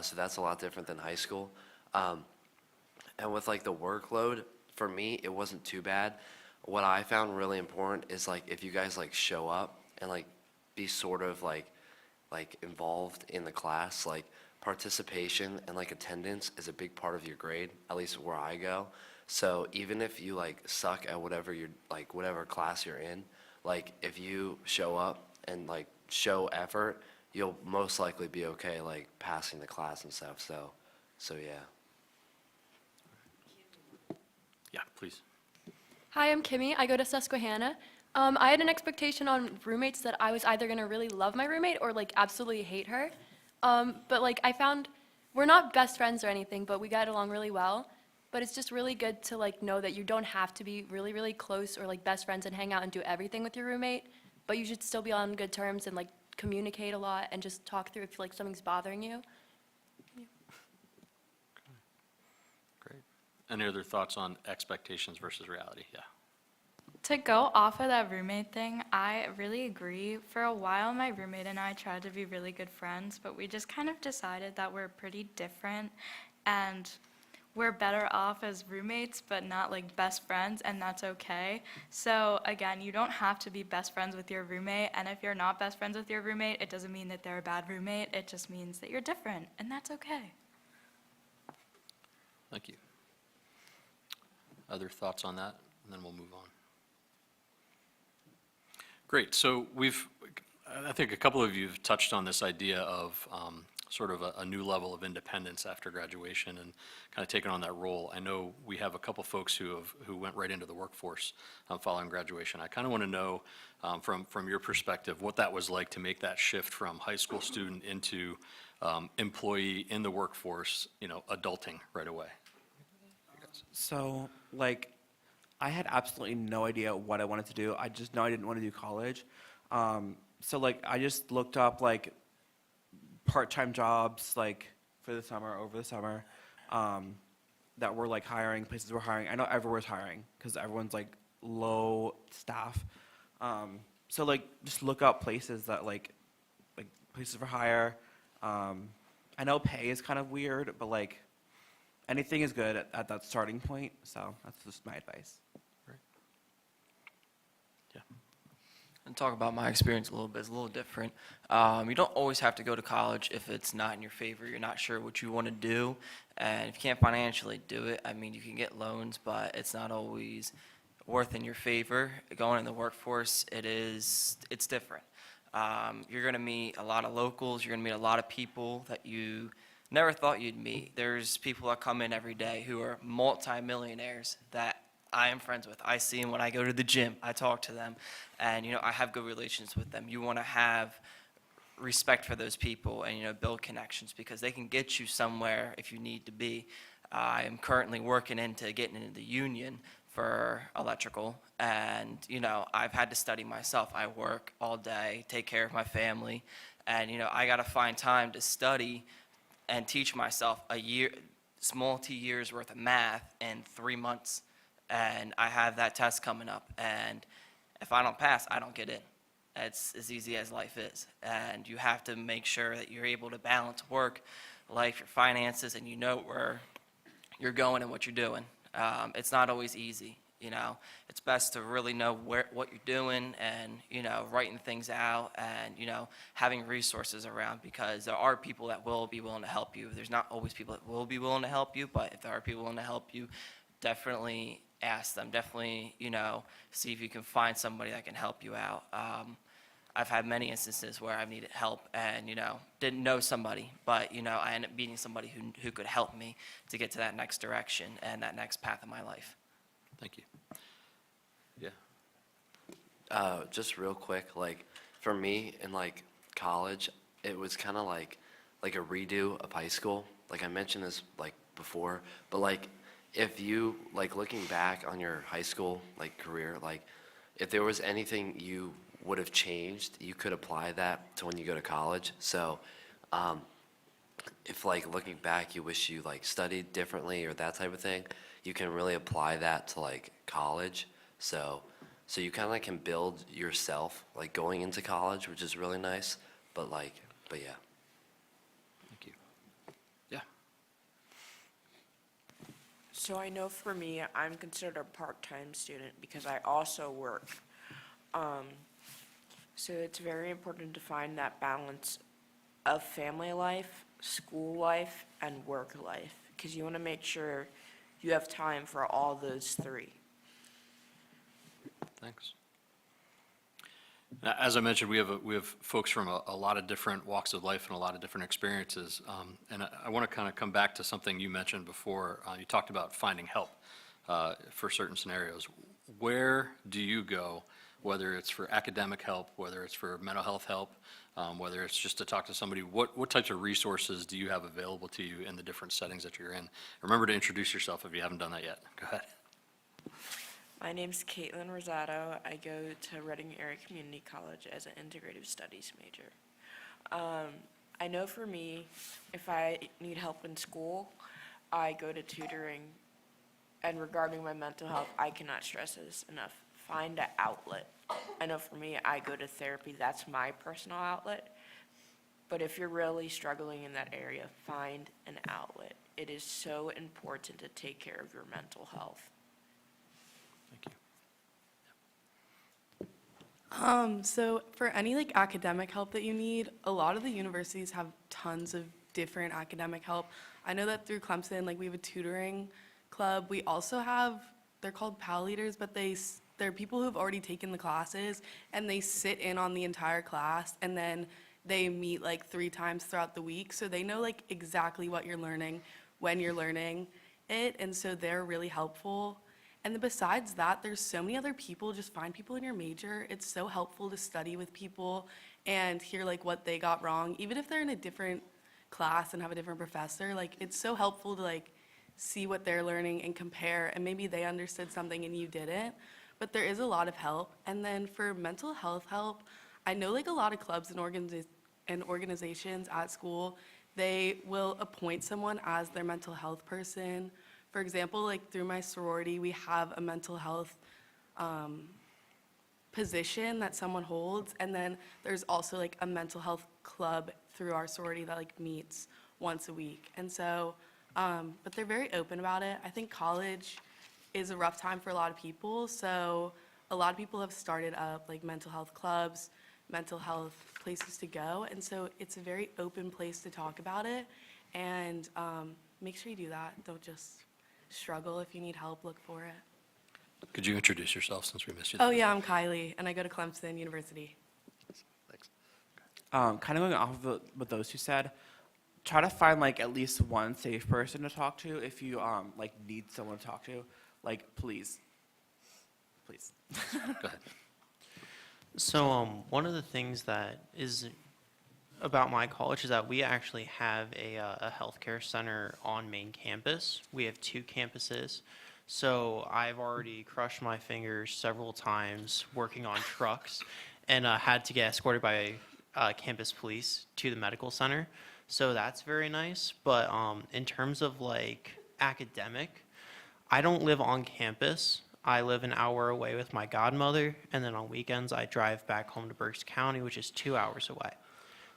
So that's a lot different than high school. And with like the workload, for me, it wasn't too bad. What I found really important is like if you guys like show up and like be sort of like involved in the class, like participation and like attendance is a big part of your grade, at least where I go. So even if you like suck at whatever whatever class you're in, like if you show up and like show effort, you'll most likely be okay like passing the class and stuff. So yeah. Yeah, please. Hi, I'm Kimmy. I go to Susquehanna. I had an expectation on roommates that I was either going to really love my roommate or like absolutely hate her. But like I found we're not best friends or anything, but we got along really well. But it's just really good to like know that you don't have to be really, really close or like best friends and hang out and do everything with your roommate, but you should still be on good terms and like communicate a lot and just talk through if like something's bothering you. Great. Any other thoughts on expectations versus reality? Yeah. To go off of that roommate thing, I really agree. For a while, my roommate and I tried to be really good friends, but we just kind of decided that we're pretty different and we're better off as roommates, but not like best friends, and that's okay. So again, you don't have to be best friends with your roommate, and if you're not best friends with your roommate, it doesn't mean that they're a bad roommate. It just means that you're different, and that's okay. Thank you. Other thoughts on that? And then we'll move on. Great. So I think a couple of you have touched on this idea of sort of a new level of independence after graduation and kind of taking on that role. I know we have a couple folks who went right into the workforce following graduation. I kind of want to know from your perspective what that was like to make that shift from high school student into employee in the workforce, adulting right away. So, like, I had absolutely no idea what I wanted to do. I just know I didn't want to do college. So, like, I just looked up, like, part-time jobs, like, for the summer, over the summer, that were, like, hiring, places were hiring. I know everywhere's hiring because everyone's, like, low staff. So, like, just look up places that, like places for hire. I know pay is kind of weird, but, like, anything is good at that starting point, so that's just my advice. And talk about my experience a little bit. It's a little different. You don't always have to go to college if it's not in your favor. You're not sure what you want to do, and if you can't financially do it, I mean, you can get loans, but it's not always worth in your favor. Going in the workforce, it's different. You're going to meet a lot of locals. You're going to meet a lot of people that you never thought you'd meet. There's people that come in every day who are multi-millionaires that I am friends with. I see them when I go to the gym. I talk to them, and I have good relations with them. You want to have respect for those people and build connections because they can get you somewhere if you need to be. I am currently getting into the union for electrical, and I've had to study myself. I work all day, take care of my family, and I got to find time to study and teach myself multi-years worth of math in 3 months. And I have that test coming up, and if I don't pass, I don't get in. It's as easy as life is. And you have to make sure that you're able to balance work, life, your finances, and where you're going and what you're doing. It's not always easy, It's best to really know what you're doing and, writing things out and, having resources around because there are people that will be willing to help you. There's not always people that will be willing to help you, but if there are people willing to help you, definitely ask them. Definitely, see if you can find somebody that can help you out. I've had many instances where I've needed help and, didn't know somebody, but, I ended up meeting somebody who could help me to get to that next direction and that next path of my life. Thank you. Yeah. Just real quick, like, for me in, like, college, it was kind of like a redo of high school. Like, I mentioned this, like, before, but, like, if you, like, looking back on your high school, like, career, like, if there was anything you would have changed, you could apply that to when you go to college. So, if, like, looking back, you wish you, like, studied differently or that type of thing, you can really apply that to, like, college. So you kind of, like, can build yourself, like, going into college, which is really nice, but yeah. Thank you. Yeah. So I know for me, I'm considered a part-time student because I also work. So it's very important to find that balance of family life, school life, and work life, because you want to make sure you have time for all those three. Thanks. Now, as I mentioned, we have folks from a lot of different walks of life and a lot of different experiences. And I want to kind of come back to something you mentioned before. You talked about finding help for certain scenarios. Where do you go, whether it's for academic help, whether it's for mental health help, whether it's just to talk to somebody? What types of resources do you have available to you in the different settings that you're in? Remember to introduce yourself if you haven't done that yet. Go ahead. My name's Caitlin Rosato. I go to Reading Area Community College as an integrative studies major. I know for me, if I need help in school, I go to tutoring. And regarding my mental health, I cannot stress this enough. find an outlet. I know for me, I go to therapy, that's my personal outlet. But if you're really struggling in that area, find an outlet. It is so important to take care of your mental health. So for any like academic help that you need, a lot of the universities have tons of different academic help. I know that through Clemson, like we have a tutoring club. We also have, they're called PAL leaders, but they're people who have already taken the classes and they sit in on the entire class and then they meet like 3 times throughout the week. So they know like exactly what you're learning, when you're learning it. And so they're really helpful. And then besides that, there's so many other people. Just find people in your major. It's so helpful to study with people and hear like what they got wrong, even if they're in a different class and have a different professor. Like it's so helpful to like see what they're learning and compare, and maybe they understood something and you didn't. But there is a lot of help. And then for mental health help, I know like a lot of clubs and organizations at school, they will appoint someone as their mental health person. For example, like through my sorority, we have a mental health position that someone holds, and then there's also like a mental health club through our sorority that like meets once a week. And so, but they're very open about it. I think college is a rough time for a lot of people, so a lot of people have started up like mental health clubs, mental health places to go, and so it's a very open place to talk about it. And make sure you do that. Don't just struggle. If you need help, look for it. Could you introduce yourself since we missed you? Oh yeah, I'm Kylie, and I go to Clemson University. Thanks. Kind of going off of what those two said, try to find like at least one safe person to talk to if you like need someone to talk to. Like please. Go ahead. So one of the things that is about my college is that we actually have a healthcare center on main campus. We have 2 campuses. So I've already crushed my fingers several times working on trucks and had to get escorted by campus police to the medical center. So that's very nice. But in terms of like academic, I don't live on campus. I live an hour away with my godmother, and then on weekends I drive back home to Berks County, which is 2 hours away.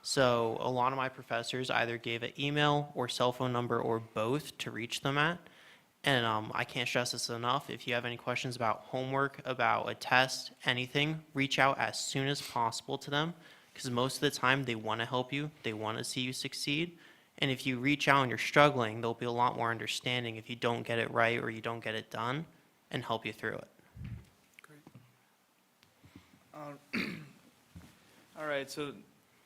So a lot of my professors either gave an email or cell phone number or both to reach them at. And I can't stress this enough. If you have any questions about homework, about a test, anything, reach out as soon as possible to them, because most of the time they want to help you. They want to see you succeed. And if you reach out and you're struggling, there'll be a lot more understanding if you don't get it right or you don't get it done, and help you through it. All right, so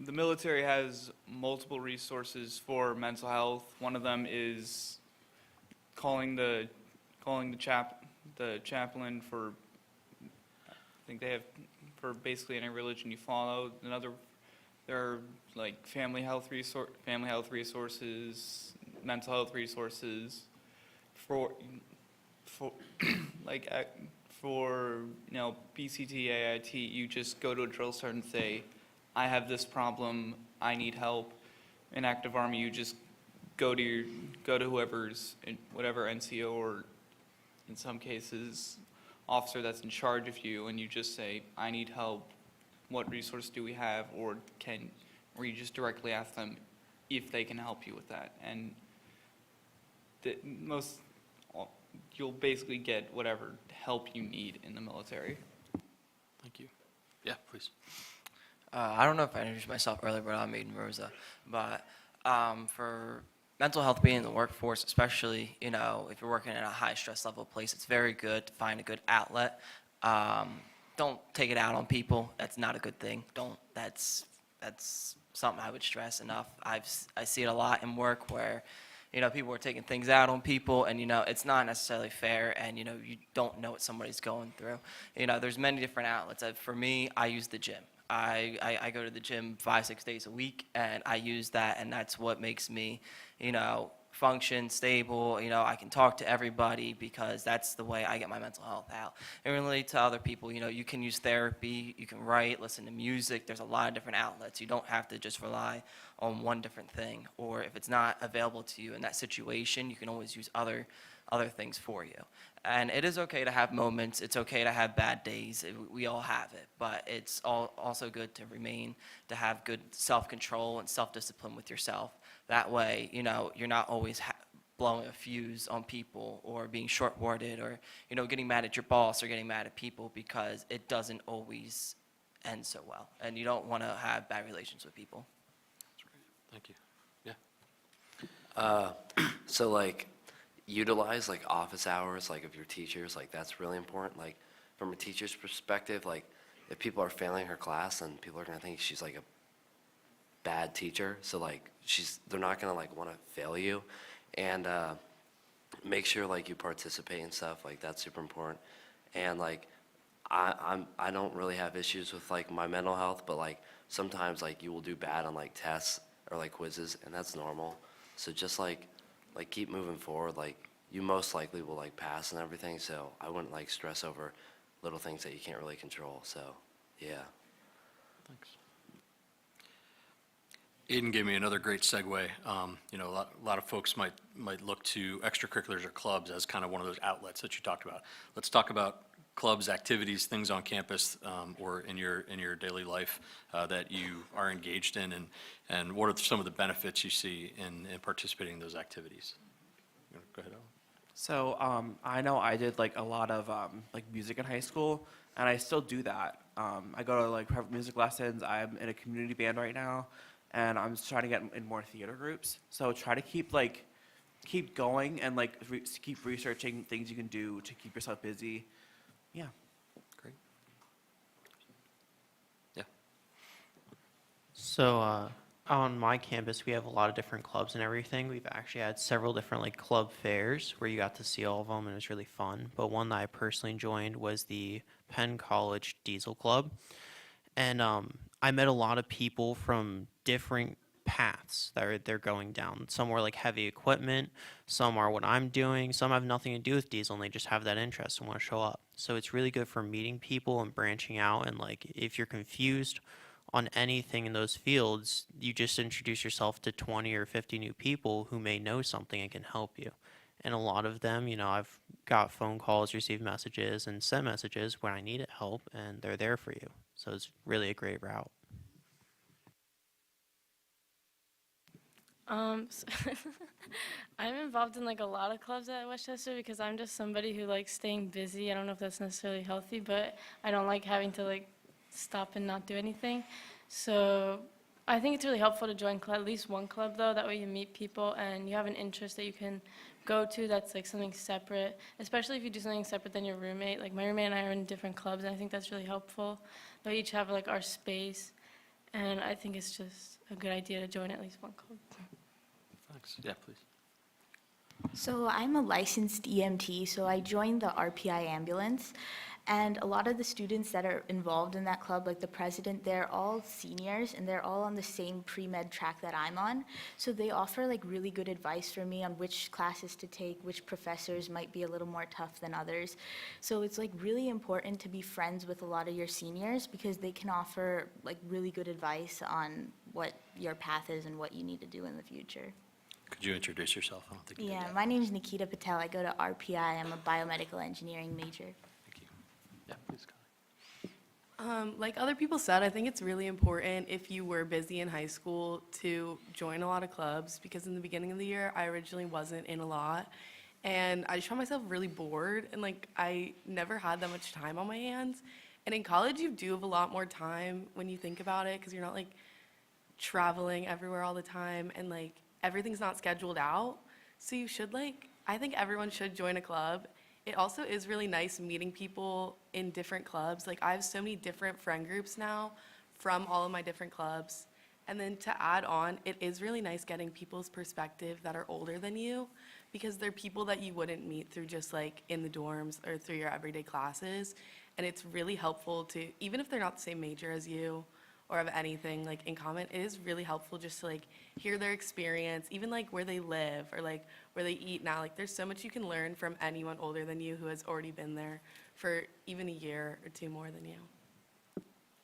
the military has multiple resources for mental health. One of them is calling the chaplain for, I think they have, for basically any religion you follow. There are like family health resources, mental health resources for BCT, AIT, you just go to a drill sergeant and say, I have this problem, I need help. In active army, you just go to whoever's whatever NCO or in some cases officer that's in charge of you, and you just say, I need help. What resource do we have, or you just directly ask them if they can help you with that, and you'll basically get whatever help you need in the military. Thank you. Yeah, please. I don't know if I introduced myself earlier, but I'm Aiden Rosa. But for mental health being in the workforce, especially, if you're working in a high stress level place, it's very good to find a good outlet. Don't take it out on people. That's not a good thing. That's something I would stress enough. I see it a lot in work where, people are taking things out on people, and, it's not necessarily fair, and, you don't know what somebody's going through. There's many different outlets. For me, I use the gym. I go to the gym 5-6 days a week, and I use that, and that's what makes me, function, stable. I can talk to everybody because that's the way I get my mental health out. And relate to other people, you can use therapy, you can write, listen to music. There's a lot of different outlets. You don't have to just rely on one different thing. Or if it's not available to you in that situation, you can always use other things for you. And it is okay to have moments. It's okay to have bad days. We all have it. But it's also good to have good self-control and self-discipline with yourself. That way, you're not always blowing a fuse on people or being short-worded or, getting mad at your boss or getting mad at people, because it doesn't always end so well. And you don't want to have bad relations with people. Thank you. Yeah. So like, utilize like office hours, like of your teachers, like that's really important. Like from a teacher's perspective, like if people are failing her class, then people are gonna think she's like a bad teacher. So like they're not gonna like wanna fail you. And make sure like you participate in stuff, like that's super important. And like I don't really have issues with like my mental health, but like sometimes like you will do bad on like tests or like quizzes, and that's normal. So just like keep moving forward. Like you most likely will like pass and everything. So I wouldn't like stress over little things that you can't really control. So yeah. Thanks. Aiden gave me another great segue. A lot of folks might look to extracurriculars or clubs as kind of one of those outlets that you talked about. Let's talk about clubs, activities, things on campus or in your daily life that you are engaged in, and what are some of the benefits you see in participating in those activities? Go ahead, Alan. So I know I did like a lot of like music in high school, and I still do that. I go to like private music lessons. I'm in a community band right now, and I'm just trying to get in more theater groups. So try to keep going and like keep researching things you can do to keep yourself busy. Yeah. Great. Yeah. So on my campus, we have a lot of different clubs and everything. We've actually had several different like club fairs where you got to see all of them, and it was really fun. But one that I personally joined was the Penn College Diesel Club. And I met a lot of people from different paths that they're going down. Some were like heavy equipment, some are what I'm doing, some have nothing to do with diesel and they just have that interest and want to show up. So it's really good for meeting people and branching out, and like if you're confused on anything in those fields, you just introduce yourself to 20 or 50 new people who may know something and can help you. And a lot of them, I've got phone calls, received messages, and sent messages when I needed help, and they're there for you. So it's really a great route. So I'm involved in like a lot of clubs at Westchester because I'm just somebody who likes staying busy. I don't know if that's necessarily healthy, but I don't like having to like stop and not do anything. So I think it's really helpful to join at least one club though. That way you meet people and you have an interest that you can go to that's like something separate, especially if you do something separate than your roommate. Like my roommate and I are in different clubs, and I think that's really helpful. We each have like our space, and I think it's just a good idea to join at least one club. Thanks. Yeah, please. So I'm a licensed EMT, so I joined the RPI ambulance, and a lot of the students that are involved in that club, like the president, they're all seniors, and they're all on the same pre-med track that I'm on. So they offer like really good advice for me on which classes to take, which professors might be a little more tough than others. So it's like really important to be friends with a lot of your seniors because they can offer like really good advice on what your path is and what you need to do in the future. Could you introduce yourself? I don't think you did Yeah, yet. my name is Nikita Patel. I go to RPI. I'm a biomedical engineering major. Thank you. Yeah, please, Connie. Like other people said, I think it's really important if you were busy in high school to join a lot of clubs, because in the beginning of the year, I originally wasn't in a lot, and I just found myself really bored, and like I never had that much time on my hands. And in college, you do have a lot more time when you think about it, because you're not like traveling everywhere all the time, and like everything's not scheduled out. So you should I think everyone should join a club. It also is really nice meeting people in different clubs. Like I have so many different friend groups now from all of my different clubs. And then to add on, it is really nice getting people's perspective that are older than you, because they're people that you wouldn't meet through just like in the dorms or through your everyday classes. And it's really helpful to, even if they're not the same major as you or have anything like in common, it is really helpful just to like hear their experience, even like where they live or like where they eat now. Like there's so much you can learn from anyone older than you who has already been there for even a year or two more than you.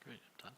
Great. Todd?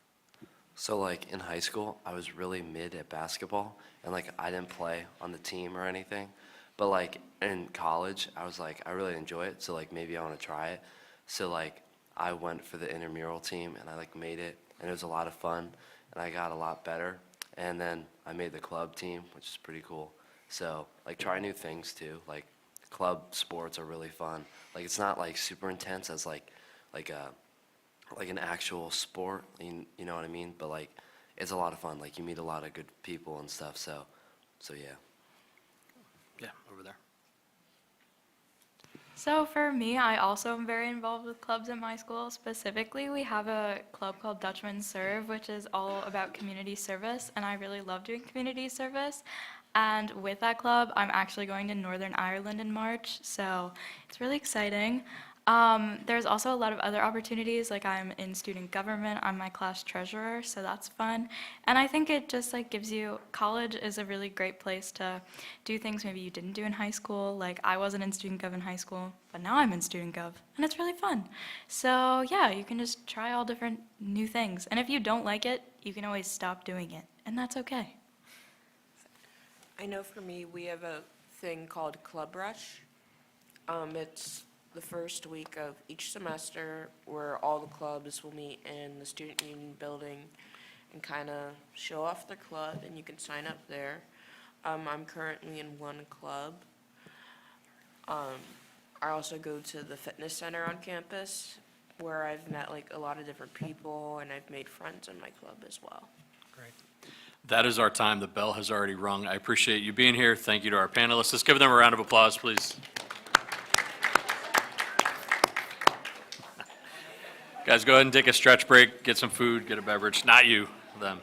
So like in high school, I was really mid at basketball, and like I didn't play on the team or anything. But like in college, I was like, I really enjoy it, so like maybe I want to try it. So like I went for the intramural team and I like made it, and it was a lot of fun, and I got a lot better. And then I made the club team, which is pretty cool. So like try new things too. Like club sports are really fun. Like it's not like super intense as like an actual sport. You know what I mean? But like it's a lot of fun. Like you meet a lot of good people and stuff. So yeah. Yeah, over there. So for me, I also am very involved with clubs at my school. Specifically, we have a club called Dutchman Serve, which is all about community service, and I really love doing community service. And with that club, I'm actually going to Northern Ireland in March, so it's really exciting. There's also a lot of other opportunities, like I'm in student government, I'm my class treasurer, so that's fun. And I think it just like gives you, college is a really great place to do things maybe you didn't do in high school. Like I wasn't in student gov in high school, but now I'm in student gov, and it's really fun. So yeah, you can just try all different new things. And if you don't like it, you can always stop doing it, and that's okay. I know for me, we have a thing called Club Rush. It's the first week of each semester where all the clubs will meet in the student union building and kind of show off their club, and you can sign up there. I'm currently in one club. I also go to the fitness center on campus where I've met like a lot of different people, and I've made friends in my club as well. Great. That is our time. The bell has already rung. I appreciate you being here. Thank you to our panelists. Let's give them a round of applause, please. Guys, go ahead and take a stretch break, get some food, get a beverage. Not you, them.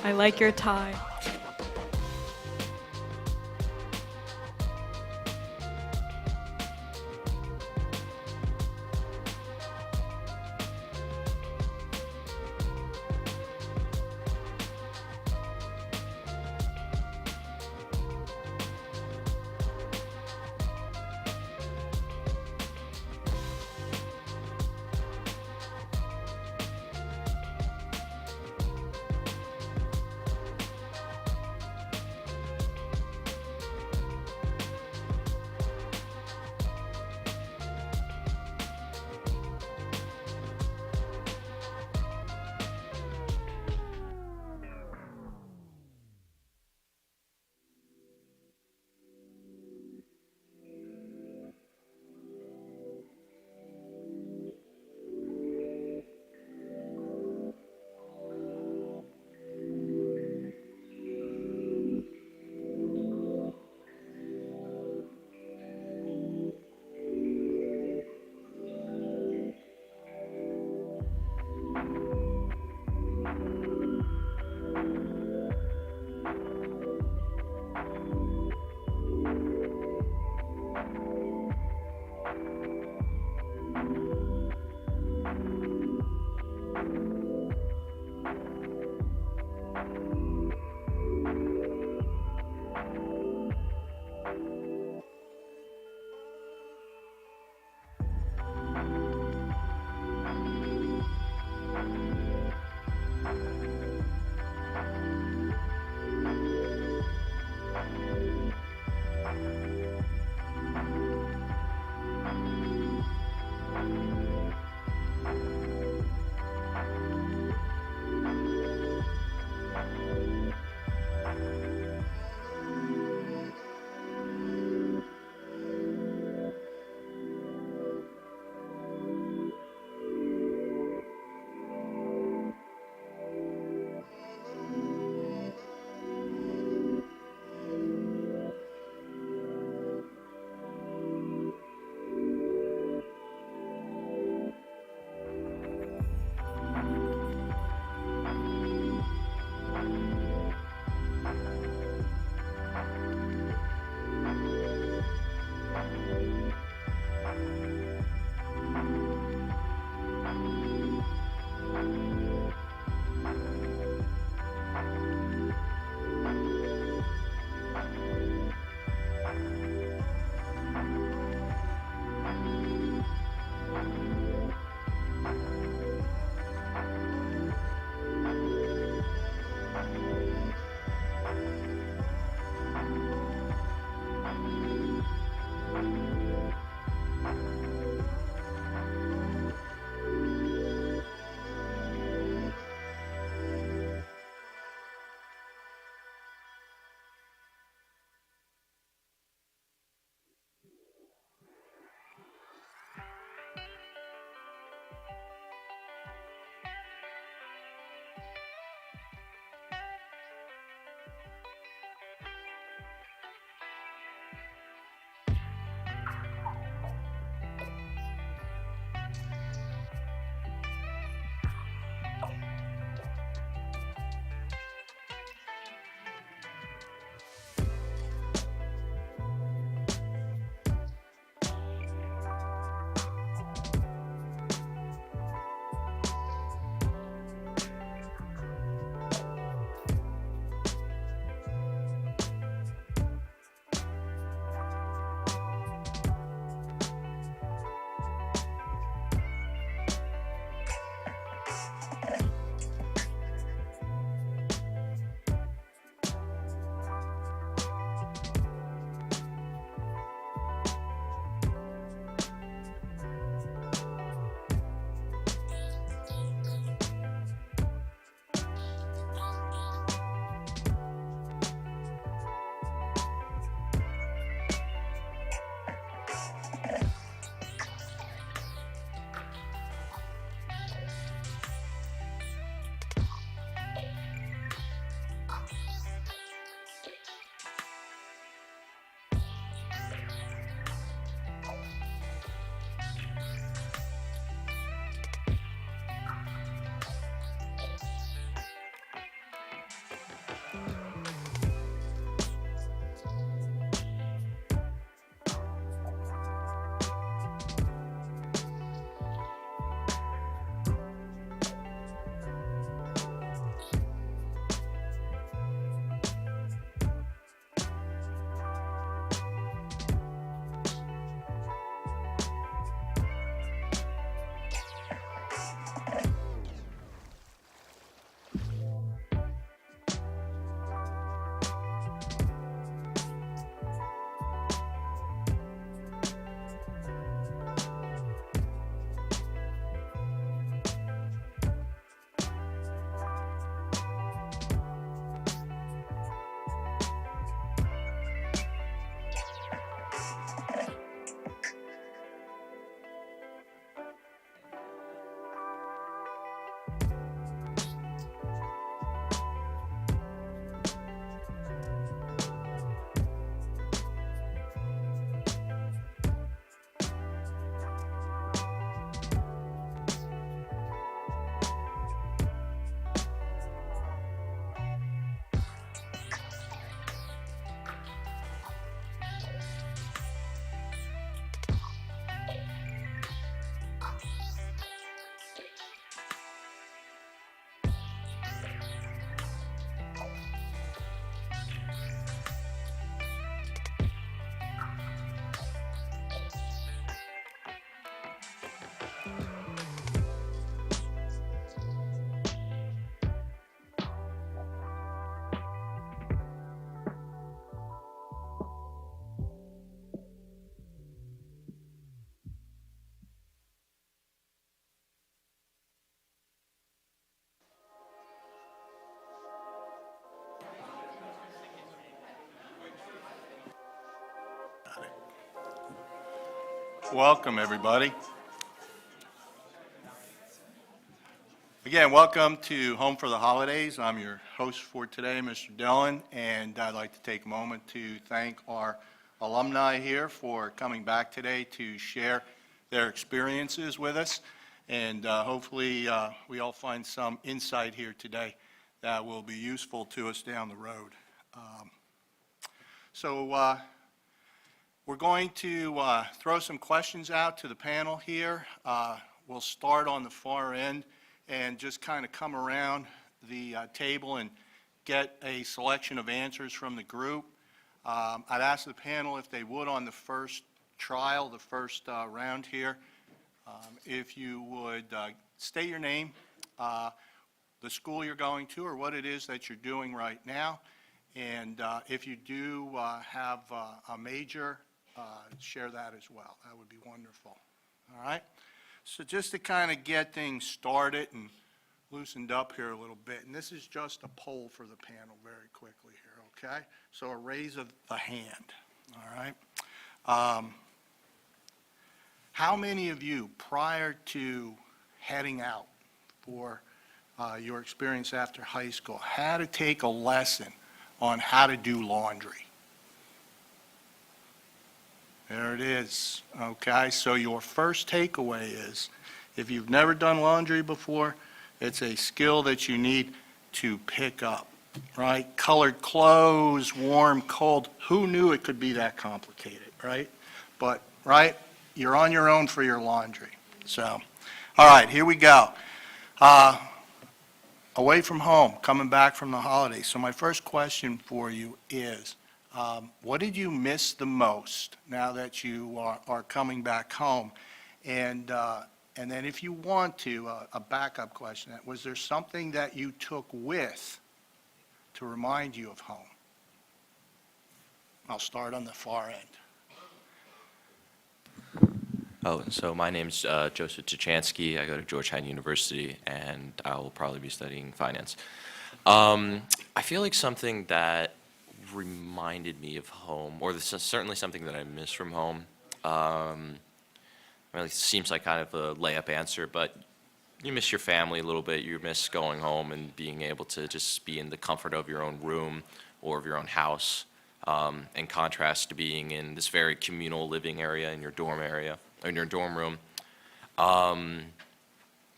I like your tie. Welcome, everybody. Again, welcome to Home for the Holidays. I'm your host for today, Mr. Dillon, and I'd like to take a moment to thank our alumni here for coming back today to share their experiences with us. And hopefully we all find some insight here today that will be useful to us down the road. We're going to throw some questions out to the panel here. We'll start on the far end and just kind of come around the table and get a selection of answers from the group. I'd ask the panel if they would on the first trial, the first round here, if you would state your name, the school you're going to, or what it is that you're doing right now. And if you do have a major, share that as well. That would be wonderful. All right? So just to kind of get things started and loosened up here a little bit, and this is just a poll for the panel very quickly here, okay? So a raise of the hand, all right? How many of you, prior to heading out for your experience after high school, had to take a lesson on how to do laundry? There it is, okay? So your first takeaway is, if you've never done laundry before, it's a skill that you need to pick up, right? Colored clothes, warm, cold, who knew it could be that complicated, right? But, right, you're on your own for your laundry. So, all right, here we go. Away from home, coming back from the holidays. So my first question for you is, what did you miss the most now that you are coming back home? And then if you want to, a backup question, was there something that you took with to remind you of home? I'll start on the far end. Oh, so my name's Joseph Tuchansky. I go to Georgetown University, and I will probably be studying finance. I feel like something that reminded me of home, or this is certainly something that I miss from home. Well, it seems like kind of a layup answer, but you miss your family a little bit. You miss going home and being able to just be in the comfort of your own room or of your own house, in contrast to being in this very communal living area in your dorm area, or in your dorm room.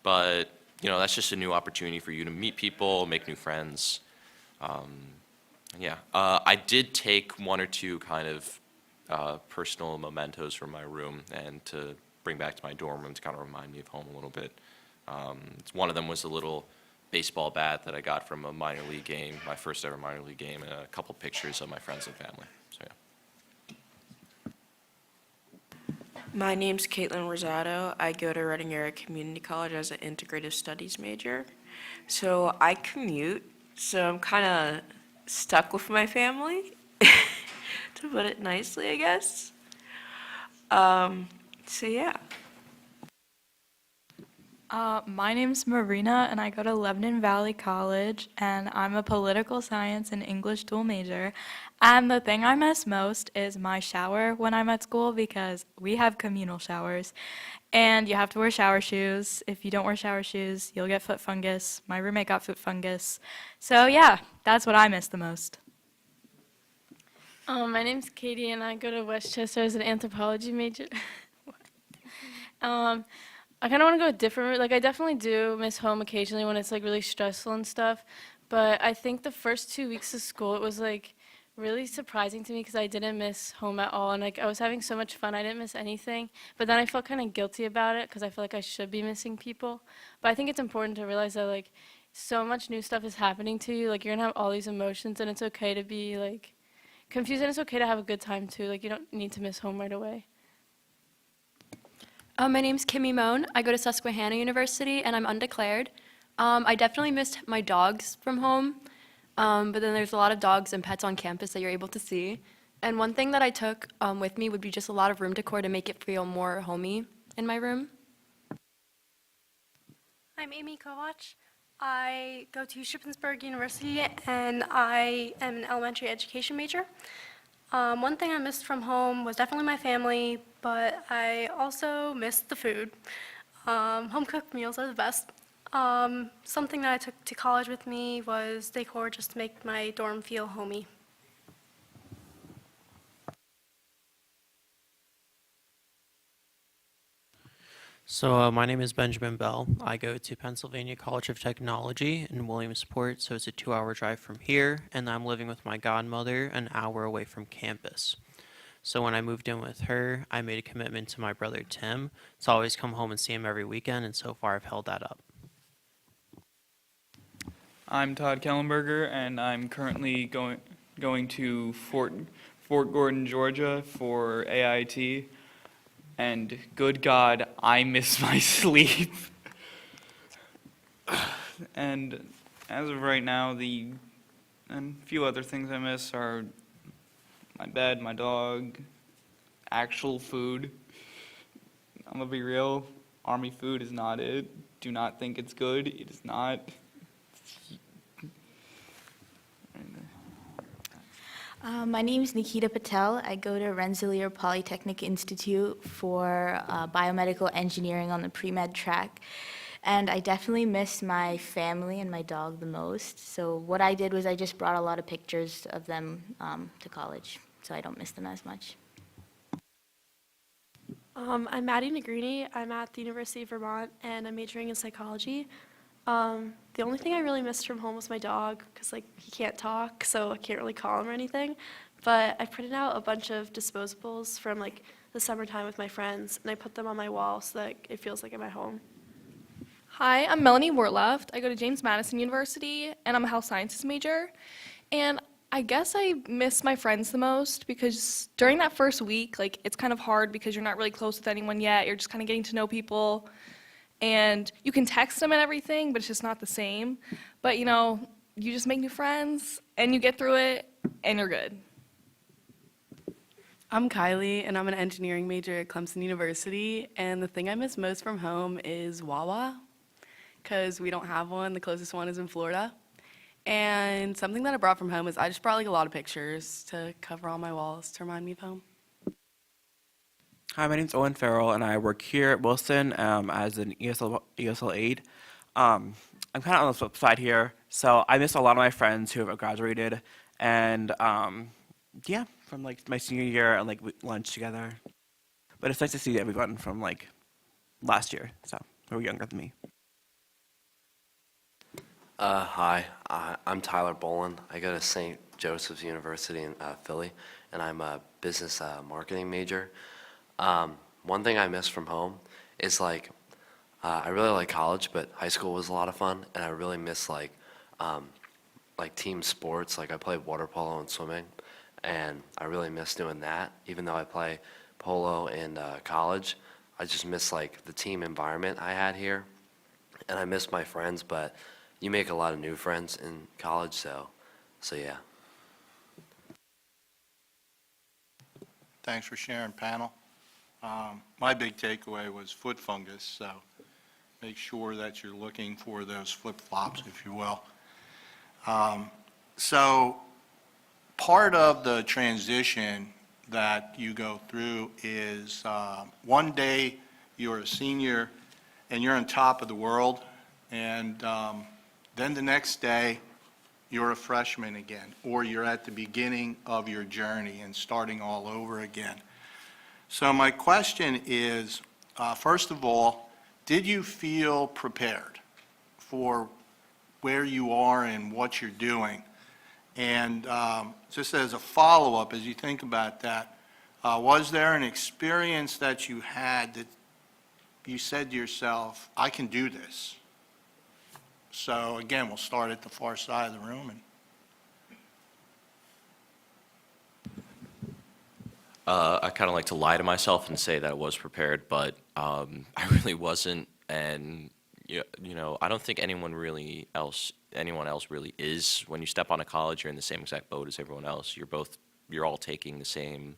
But, you know, that's just a new opportunity for you to meet people, make new friends. Yeah, I did take one or two kind of personal mementos from my room and to bring back to my dorm room to kind of remind me of home a little bit. One of them was a little baseball bat that I got from a minor league game, my first ever minor league game, and a couple pictures of my friends and family. So yeah. My name's Caitlin Rosado. I go to Reading Area Community College as an integrative studies major. So I commute, so I'm kind of stuck with my family, to put it nicely, I guess. So yeah. My name's Marina, and I go to Lebanon Valley College, and I'm a political science and English dual major. And the thing I miss most is my shower when I'm at school, because we have communal showers, and you have to wear shower shoes. If you don't wear shower shoes, you'll get foot fungus. My roommate got foot fungus. So yeah, that's what I miss the most. My name's Katie, and I go to Westchester as an anthropology major. I kind of want to go a different route. Like, I definitely do miss home occasionally when it's, like, really stressful and stuff. But I think the first 2 weeks of school, it was, like, really surprising to me because I didn't miss home at all. And, like, I was having so much fun. I didn't miss anything. But then I felt kind of guilty about it because I feel like I should be missing people. But I think it's important to realize that, like, so much new stuff is happening to you. Like, you're going to have all these emotions, and it's okay to be, like, confused. And it's okay to have a good time, too. Like, you don't need to miss home right away. My name's Kimmy Moan. I go to Susquehanna University, and I'm undeclared. I definitely missed my dogs from home, but then there's a lot of dogs and pets on campus that you're able to see. And one thing that I took with me would be just a lot of room decor to make it feel more homey in my room. I'm Amy Kovach. I go to Shippensburg University, and I am an elementary education major. One thing I missed from home was definitely my family, but I also missed the food. Home-cooked meals are the best. Something that I took to college with me was decor just to make my dorm feel homey. So my name is Benjamin Bell. I go to Pennsylvania College of Technology in Williamsport, so it's a 2-hour drive from here, and I'm living with my godmother an hour away from campus. So when I moved in with her, I made a commitment to my brother Tim to always come home and see him every weekend, and so far I've held that up. I'm Todd Kellenberger, and I'm currently going to Fort Gordon, Georgia for AIT. And good God, I miss my sleep. And as of right now, and a few other things I miss are my bed, my dog, actual food. I'm gonna be real, Army food is not it. Do not think it's good, it is not. My name is Nikita Patel. I go to Rensselaer Polytechnic Institute for biomedical engineering on the pre-med track. And I definitely miss my family and my dog the most. So what I did was I just brought a lot of pictures of them to college, so I don't miss them as much. I'm Maddie Negrini. I'm at the University of Vermont, and I'm majoring in psychology. The only thing I really missed from home was my dog, because he can't talk, so I can't really call him or anything. But I printed out a bunch of disposables from the summertime with my friends, and I put them on my wall so that it feels like I'm at home. Hi, I'm Melanie Wortleft. I go to James Madison University, and I'm a health sciences major. And I guess I miss my friends the most because during that first week, it's kind of hard because you're not really close with anyone yet. You're just kind of getting to know people. And you can text them and everything, but it's just not the same. But, you just make new friends, and you get through it, and you're good. I'm Kylie, and I'm an engineering major at Clemson University. And the thing I miss most from home is Wawa, because we don't have one. The closest one is in Florida. And something that I brought from home is I just brought a lot of pictures to cover all my walls to remind me of home. Hi, my name's Owen Farrell, and I work here at Wilson as an ESL aide. I'm kind of on the flip side here, so I miss a lot of my friends who have graduated, and yeah, from my senior year and lunch together. But it's nice to see everyone from last year, so who were younger than me. Hi, I'm Tyler Boland. I go to St. Joseph's University in Philly, and I'm a business marketing major. One thing I miss from home is I really like college, but high school was a lot of fun, and I really miss team sports. I played water polo and swimming, and I really miss doing that. Even though I play polo in college, I just miss the team environment I had here, and I miss my friends. But you make a lot of new friends in college, so yeah. Thanks for sharing, panel. My big takeaway was foot fungus, so make sure that you're looking for those flip-flops, if you will. So part of the transition that you go through is one day you're a senior and you're on top of the world, and then the next day you're a freshman again, or you're at the beginning of your journey and starting all over again. So my question is, first of all, did you feel prepared for where you are and what you're doing? And just as a follow-up, as you think about that, was there an experience that you had that you said to yourself, I can do this? So again, we'll start at the far side of the room. I kind of like to lie to myself and say that I was prepared, but I really wasn't. And I don't think anyone else really is. When you step on a college, you're in the same exact boat as everyone else. You're all taking the same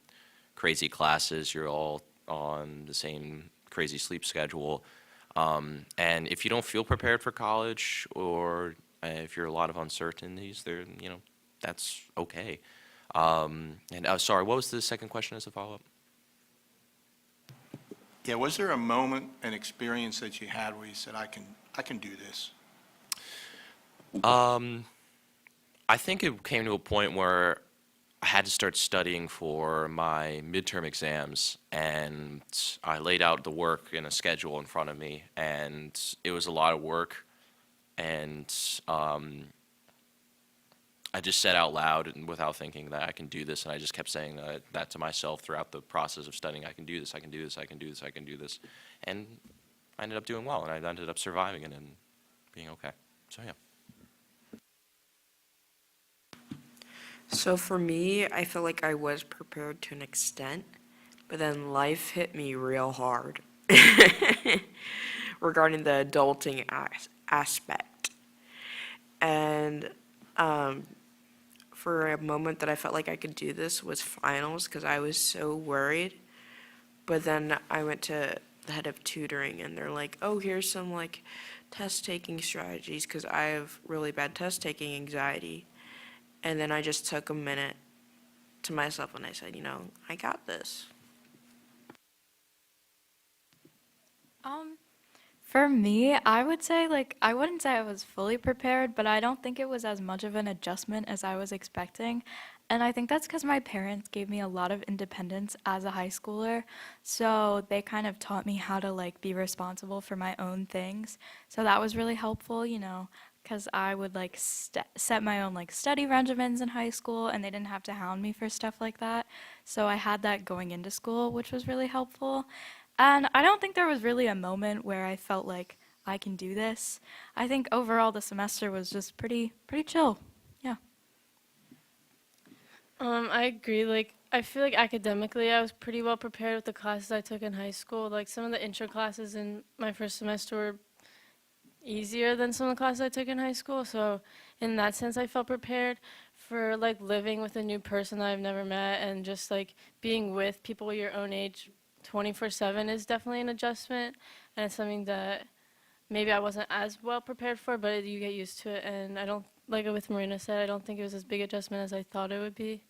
crazy classes. You're all on the same crazy sleep schedule. And if you don't feel prepared for college, or if you're a lot of uncertainties, that's okay. And sorry, what was the second question as a follow-up? Yeah, was there a moment, an experience that you had where you said, I can do this? I think it came to a point where I had to start studying for my midterm exams, and I laid out the work in a schedule in front of me, and it was a lot of work, and I just said out loud and without thinking that I can do this, and I just kept saying that to myself throughout the process of studying. I can do this, I can do this, I can do this, I can do this, and I ended up doing well, and I ended up surviving it and being okay. So yeah. So for me, I feel like I was prepared to an extent, but then life hit me real hard regarding the adulting aspect. And for a moment that I felt like I could do this was finals because I was so worried. But then I went to the head of tutoring and they're like, oh, here's some like test taking strategies because I have really bad test taking anxiety. And then I just took a minute to myself and I said, I got this. For me, I would say, I wouldn't say I was fully prepared, but I don't think it was as much of an adjustment as I was expecting. And I think that's because my parents gave me a lot of independence as a high schooler. So they kind of taught me how to, be responsible for my own things. So that was really helpful, because I would, set my own, study regimens in high school, and they didn't have to hound me for stuff like that. So I had that going into school, which was really helpful. And I don't think there was really a moment where I felt like I can do this. I think overall the semester was just pretty chill. Yeah. I agree. I feel like academically I was pretty well prepared with the classes I took in high school. Some of the intro classes in my first semester were easier than some of the classes I took in high school. So in that sense, I felt prepared for living with a new person that I've never met, and just being with people your own age 24/7 is definitely an adjustment, and it's something that maybe I wasn't as well prepared for, but you get used to it. And I don't, like with Marina said, I don't think it was as big adjustment as I thought it would be,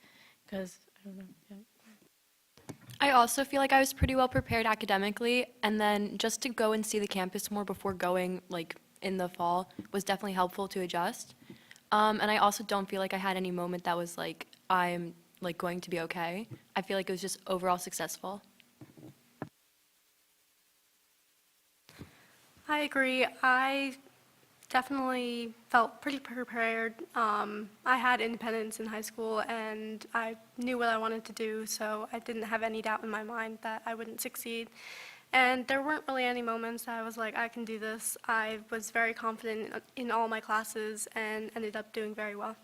because I don't know. Yeah. I also feel like I was pretty well prepared academically, and then just to go and see the campus more before going in the fall was definitely helpful to adjust. And I also don't feel like I had any moment that was I'm going to be okay. I feel like it was just overall successful. I agree. I definitely felt pretty prepared. I had independence in high school, and I knew what I wanted to do, so I didn't have any doubt in my mind that I wouldn't succeed. And there weren't really any moments that I was like, I can do this. I was very confident in all my classes and ended up doing very well.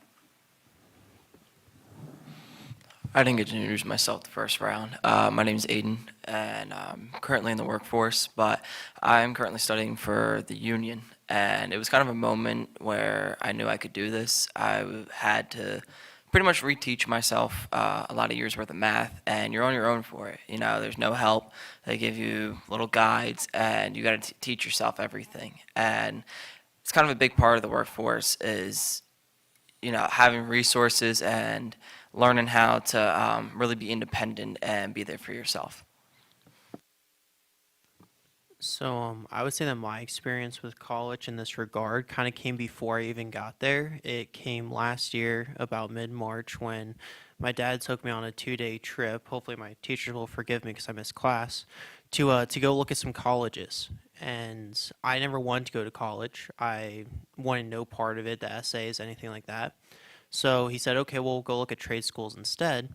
I didn't get to introduce myself the first round. My name is Aiden, and I'm currently in the workforce, but I'm currently studying for the union. And it was kind of a moment where I knew I could do this. I had to pretty much reteach myself a lot of years worth of math, and you're on your own for it. There's no help. They give you little guides, and you got to teach yourself everything. And it's kind of a big part of the workforce is, having resources and learning how to really be independent and be there for yourself. So I would say that my experience with college in this regard kind of came before I even got there. It came last year, about mid-March, when my dad took me on a 2-day trip. Hopefully my teachers will forgive me because I missed class, to go look at some colleges. And I never wanted to go to college. I wanted no part of it, the essays, anything like that. So he said, okay, we'll go look at trade schools instead.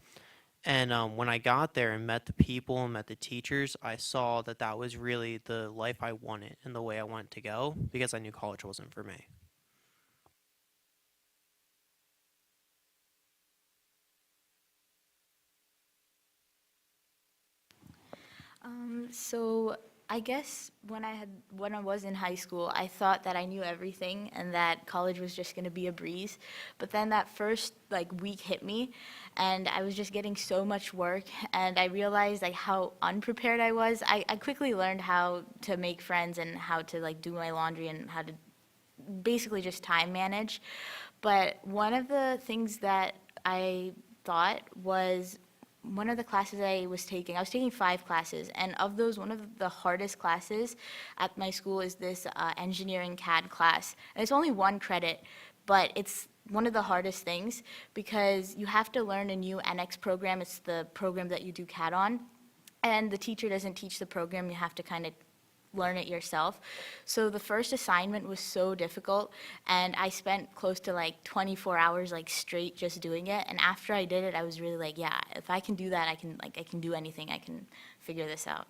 And when I got there and met the people and met the teachers, I saw that that was really the life I wanted and the way I wanted to go, because I knew college wasn't for me. So I guess when I was in high school, I thought that I knew everything and that college was just going to be a breeze. But then that first week hit me, and I was just getting so much work, and I realized how unprepared I was. I quickly learned how to make friends and how to do my laundry and how to basically just time manage. But one of the things that I thought was one of the classes I was taking 5 classes, and of those, one of the hardest classes at my school is this engineering CAD class. And it's only 1 credit, but it's one of the hardest things because you have to learn a new NX program. It's the program that you do CAD on, and the teacher doesn't teach the program. You have to kind of learn it yourself. So the first assignment was so difficult, and I spent close to like 24 hours like straight just doing it. And after I did it, I was really like, yeah, if I can do that, I can do anything. I can figure this out.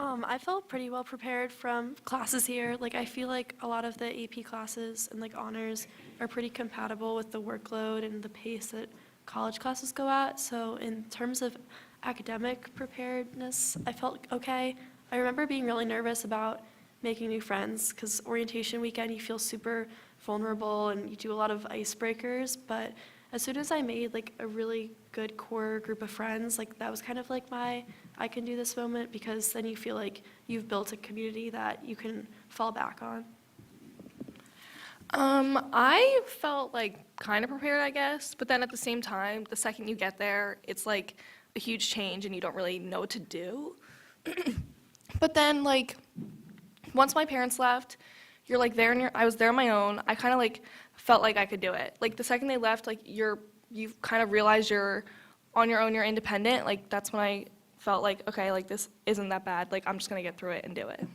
I felt pretty well prepared from classes here. Like, I feel like a lot of the AP classes and like honors are pretty compatible with the workload and the pace that college classes go at. So in terms of academic preparedness, I felt okay. I remember being really nervous about making new friends because orientation weekend, you feel super vulnerable and you do a lot of icebreakers. But as soon as I made like a really good core group of friends, like that was kind of like my I can do this moment, because then you feel like you've built a community that you can fall back on. I felt like kind of prepared, I guess, but then at the same time, the second you get there, it's like a huge change and you don't really know what to do. But then, like, once my parents left, you're like there and I was there on my own. I kind of like felt like I could do it. Like the second they left, like you've kind of realized you're on your own, you're independent. Like that's when I felt like, okay, like this isn't that bad. Like I'm just gonna get through it and do it.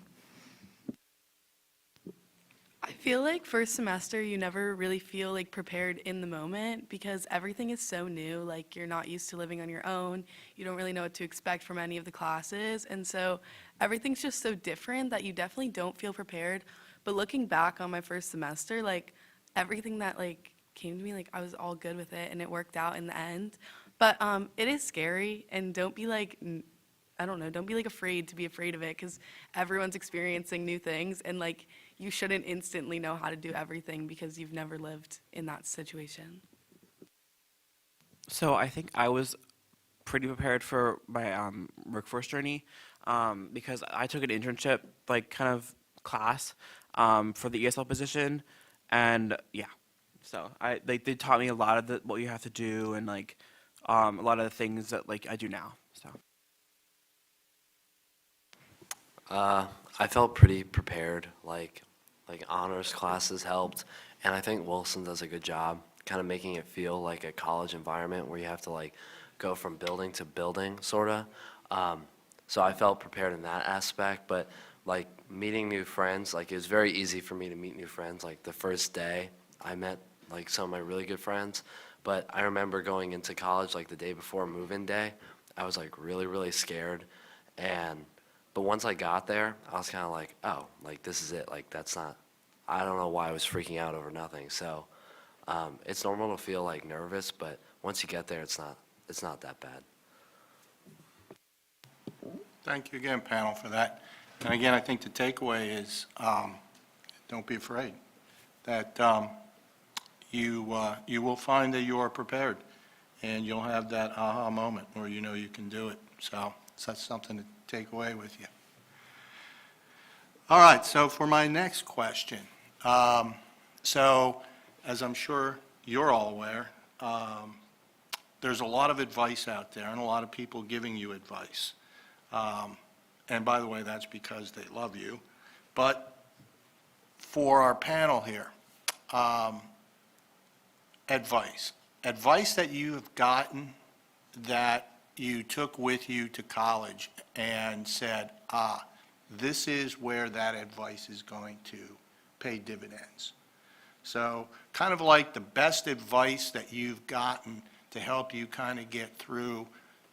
I feel like first semester you never really feel like prepared in the moment because everything is so new. Like you're not used to living on your own. You don't really know what to expect from any of the classes. And so everything's just so different that you definitely don't feel prepared. But looking back on my first semester, like everything that like came to me, like I was all good with it and it worked out in the end. But it is scary, and don't be like, I don't know, don't be like afraid to be afraid of it because everyone's experiencing new things, and like you shouldn't instantly know how to do everything because you've never lived in that situation. So I think I was pretty prepared for my workforce journey because I took an internship like kind of class for the ESL position, and yeah, so they taught me a lot of what you have to do and like a lot of the things that like I do now. So I felt pretty prepared. Like honors classes helped, and I think Wilson does a good job kind of making it feel like a college environment where you have to like go from building to building, sorta. So I felt prepared in that aspect, but like meeting new friends, like it was very easy for me to meet new friends. Like the first day I met like some of my really good friends, but I remember going into college like the day before move-in day, I was like really, really scared. But once I got there, I was kind of like, oh, like this is it. Like that's not, I don't know why I was freaking out over nothing. So it's normal to feel like nervous, but once you get there, it's not that bad. Thank you again, panel, for that. And again, I think the takeaway is, don't be afraid, that you will find that you are prepared, and you'll have that aha moment where you know you can do it. So that's something to take away with you. All right, so for my next question, so as I'm sure you're all aware, there's a lot of advice out there and a lot of people giving you advice. And by the way, that's because they love you. But for our panel here, advice that you have gotten that you took with you to college and said, this is where that advice is going to pay dividends. So kind of like the best advice that you've gotten to help you kind of get through,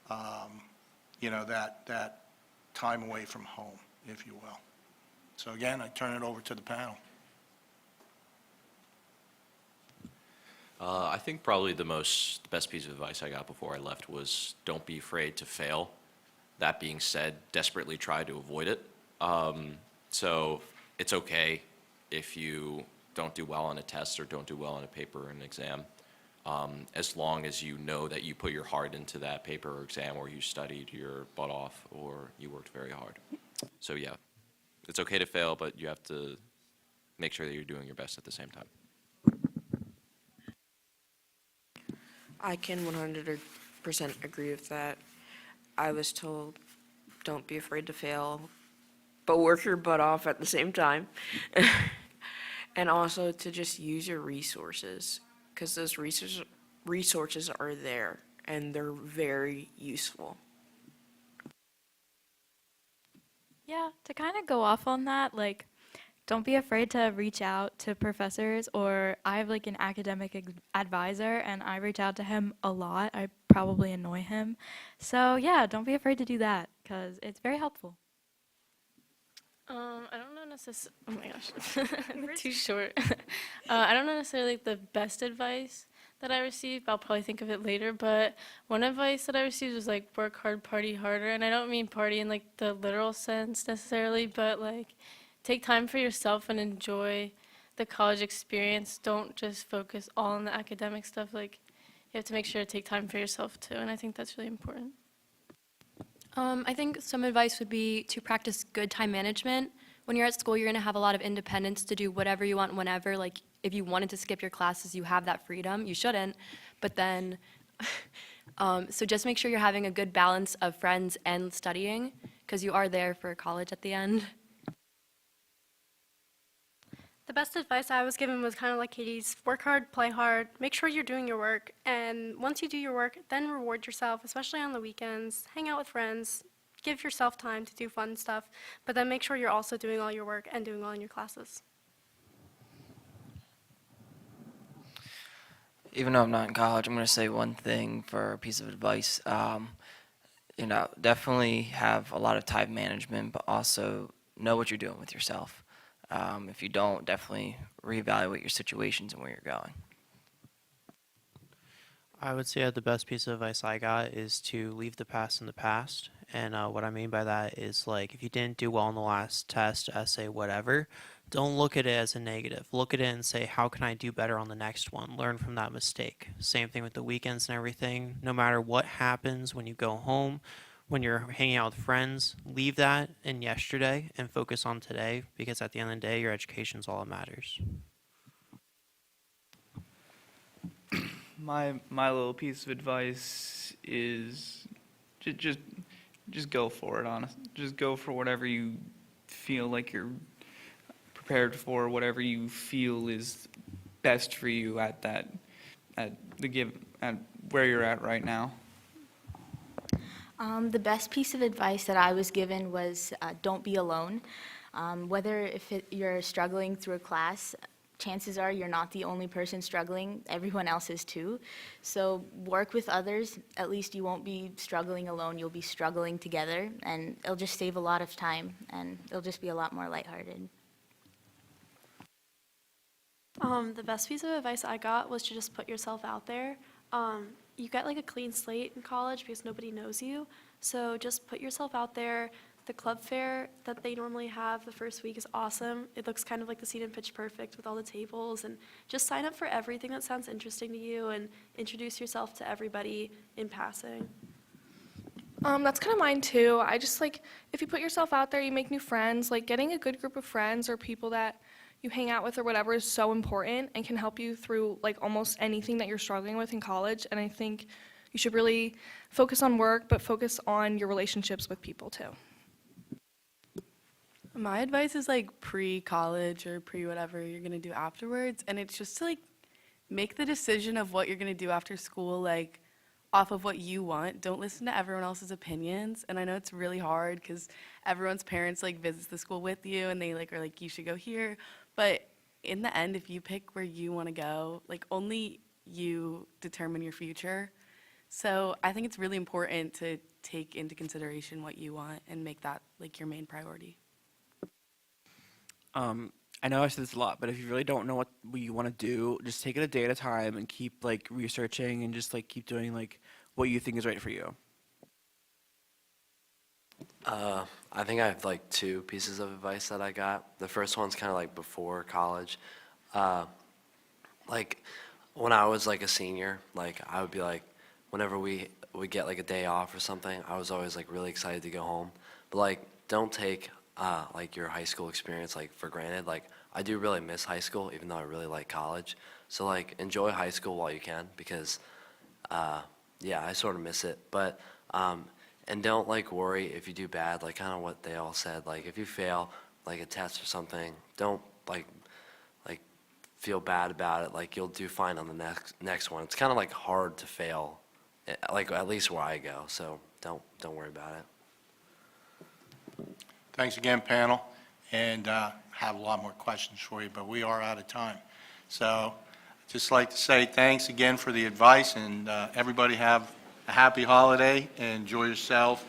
that time away from home, if you will. So again, I turn it over to the panel. I think probably the best piece of advice I got before I left was don't be afraid to fail. That being said, desperately try to avoid it. So it's okay if you don't do well on a test or don't do well on a paper or an exam, as long as you know that you put your heart into that paper or exam, or you studied your butt off, or you worked very hard. So yeah, it's okay to fail, but you have to make sure that you're doing your best at the same time. I can 100% agree with that. I was told, don't be afraid to fail, but work your butt off at the same time. And also to just use your resources, because those resources are there and they're very useful. Yeah, to kind of go off on that, like, don't be afraid to reach out to professors, or I have like an academic advisor and I reach out to him a lot. I probably annoy him. So yeah, don't be afraid to do that because it's very helpful. I don't know necessarily. Oh my gosh, I'm too short. I don't know necessarily like, the best advice that I received. I'll probably think of it later. But one advice that I received was like work hard, party harder, and I don't mean party in like the literal sense necessarily, but like take time for yourself and enjoy the college experience. Don't just focus all on the academic stuff. Like you have to make sure to take time for yourself too, and I think that's really important. I think some advice would be to practice good time management. When you're at school, you're going to have a lot of independence to do whatever you want whenever. Like, if you wanted to skip your classes, you have that freedom. You shouldn't. But then, so just make sure you're having a good balance of friends and studying, because you are there for college at the end. The best advice I was given was kind of like Katie's: work hard, play hard, make sure you're doing your work, and once you do your work, then reward yourself, especially on the weekends. Hang out with friends, give yourself time to do fun stuff, but then make sure you're also doing all your work and doing well in your classes. Even though I'm not in college, I'm going to say one thing for a piece of advice. Definitely have a lot of time management, but also know what you're doing with yourself. If you don't, definitely reevaluate your situations and where you're going. I would say the best piece of advice I got is to leave the past in the past. And what I mean by that is, like, if you didn't do well in the last test, essay, whatever, don't look at it as a negative. Look at it and say, how can I do better on the next one? Learn from that mistake. Same thing with the weekends and everything. No matter what happens when you go home, when you're hanging out with friends, leave that in yesterday and focus on today, because at the end of the day, your education is all that matters. My little piece of advice is just go for it, honest. Just go for whatever you feel like you're prepared for, whatever you feel is best for you at where you're at right now. The best piece of advice that I was given was don't be alone. Whether you're struggling through a class, chances are you're not the only person struggling. Everyone else is too. So work with others. At least you won't be struggling alone. You'll be struggling together, and it'll just save a lot of time, and it'll just be a lot more lighthearted. The best piece of advice I got was to just put yourself out there. You get like a clean slate in college because nobody knows you. So just put yourself out there. The club fair that they normally have the first week is awesome. It looks kind of like the scene in Pitch Perfect with all the tables, and just sign up for everything that sounds interesting to you and introduce yourself to everybody in passing. That's kind of mine too. I just like, if you put yourself out there, you make new friends. Like, getting a good group of friends or people that you hang out with or whatever is so important and can help you through like almost anything that you're struggling with in college. And I think you should really focus on work, but focus on your relationships with people too. My advice is like pre-college or pre-whatever you're going to do afterwards. And it's just to like make the decision of what you're going to do after school, like off of what you want. Don't listen to everyone else's opinions. And I know it's really hard because everyone's parents like visits the school with you and they like are like, you should go here. But in the end, if you pick where you want to go, like only you determine your future. So I think it's really important to take into consideration what you want and make that like your main priority. I know I said this a lot, but if you really don't know what you want to do, just take it a day at a time and keep like researching and just like keep doing like what you think is right for you. I think I have like two pieces of advice that I got. The first one's kind of like before college. Like when I was like a senior, like I would be like, whenever we get like a day off or something, I was always like really excited to go home. But like, don't take like your high school experience like for granted. Like I do really miss high school, even though I really like college. So like enjoy high school while you can, because yeah, I sort of miss it. But and don't like worry if you do bad, like kind of what they all said. Like if you fail, like a test or something, don't like feel bad about it. Like you'll do fine on the next one. It's kind of like hard to fail, like at least where I go. So don't worry about it. Thanks again, panel, and have a lot more questions for you, but we are out of time. So just like to say thanks again for the advice, and everybody have a happy holiday and enjoy yourself.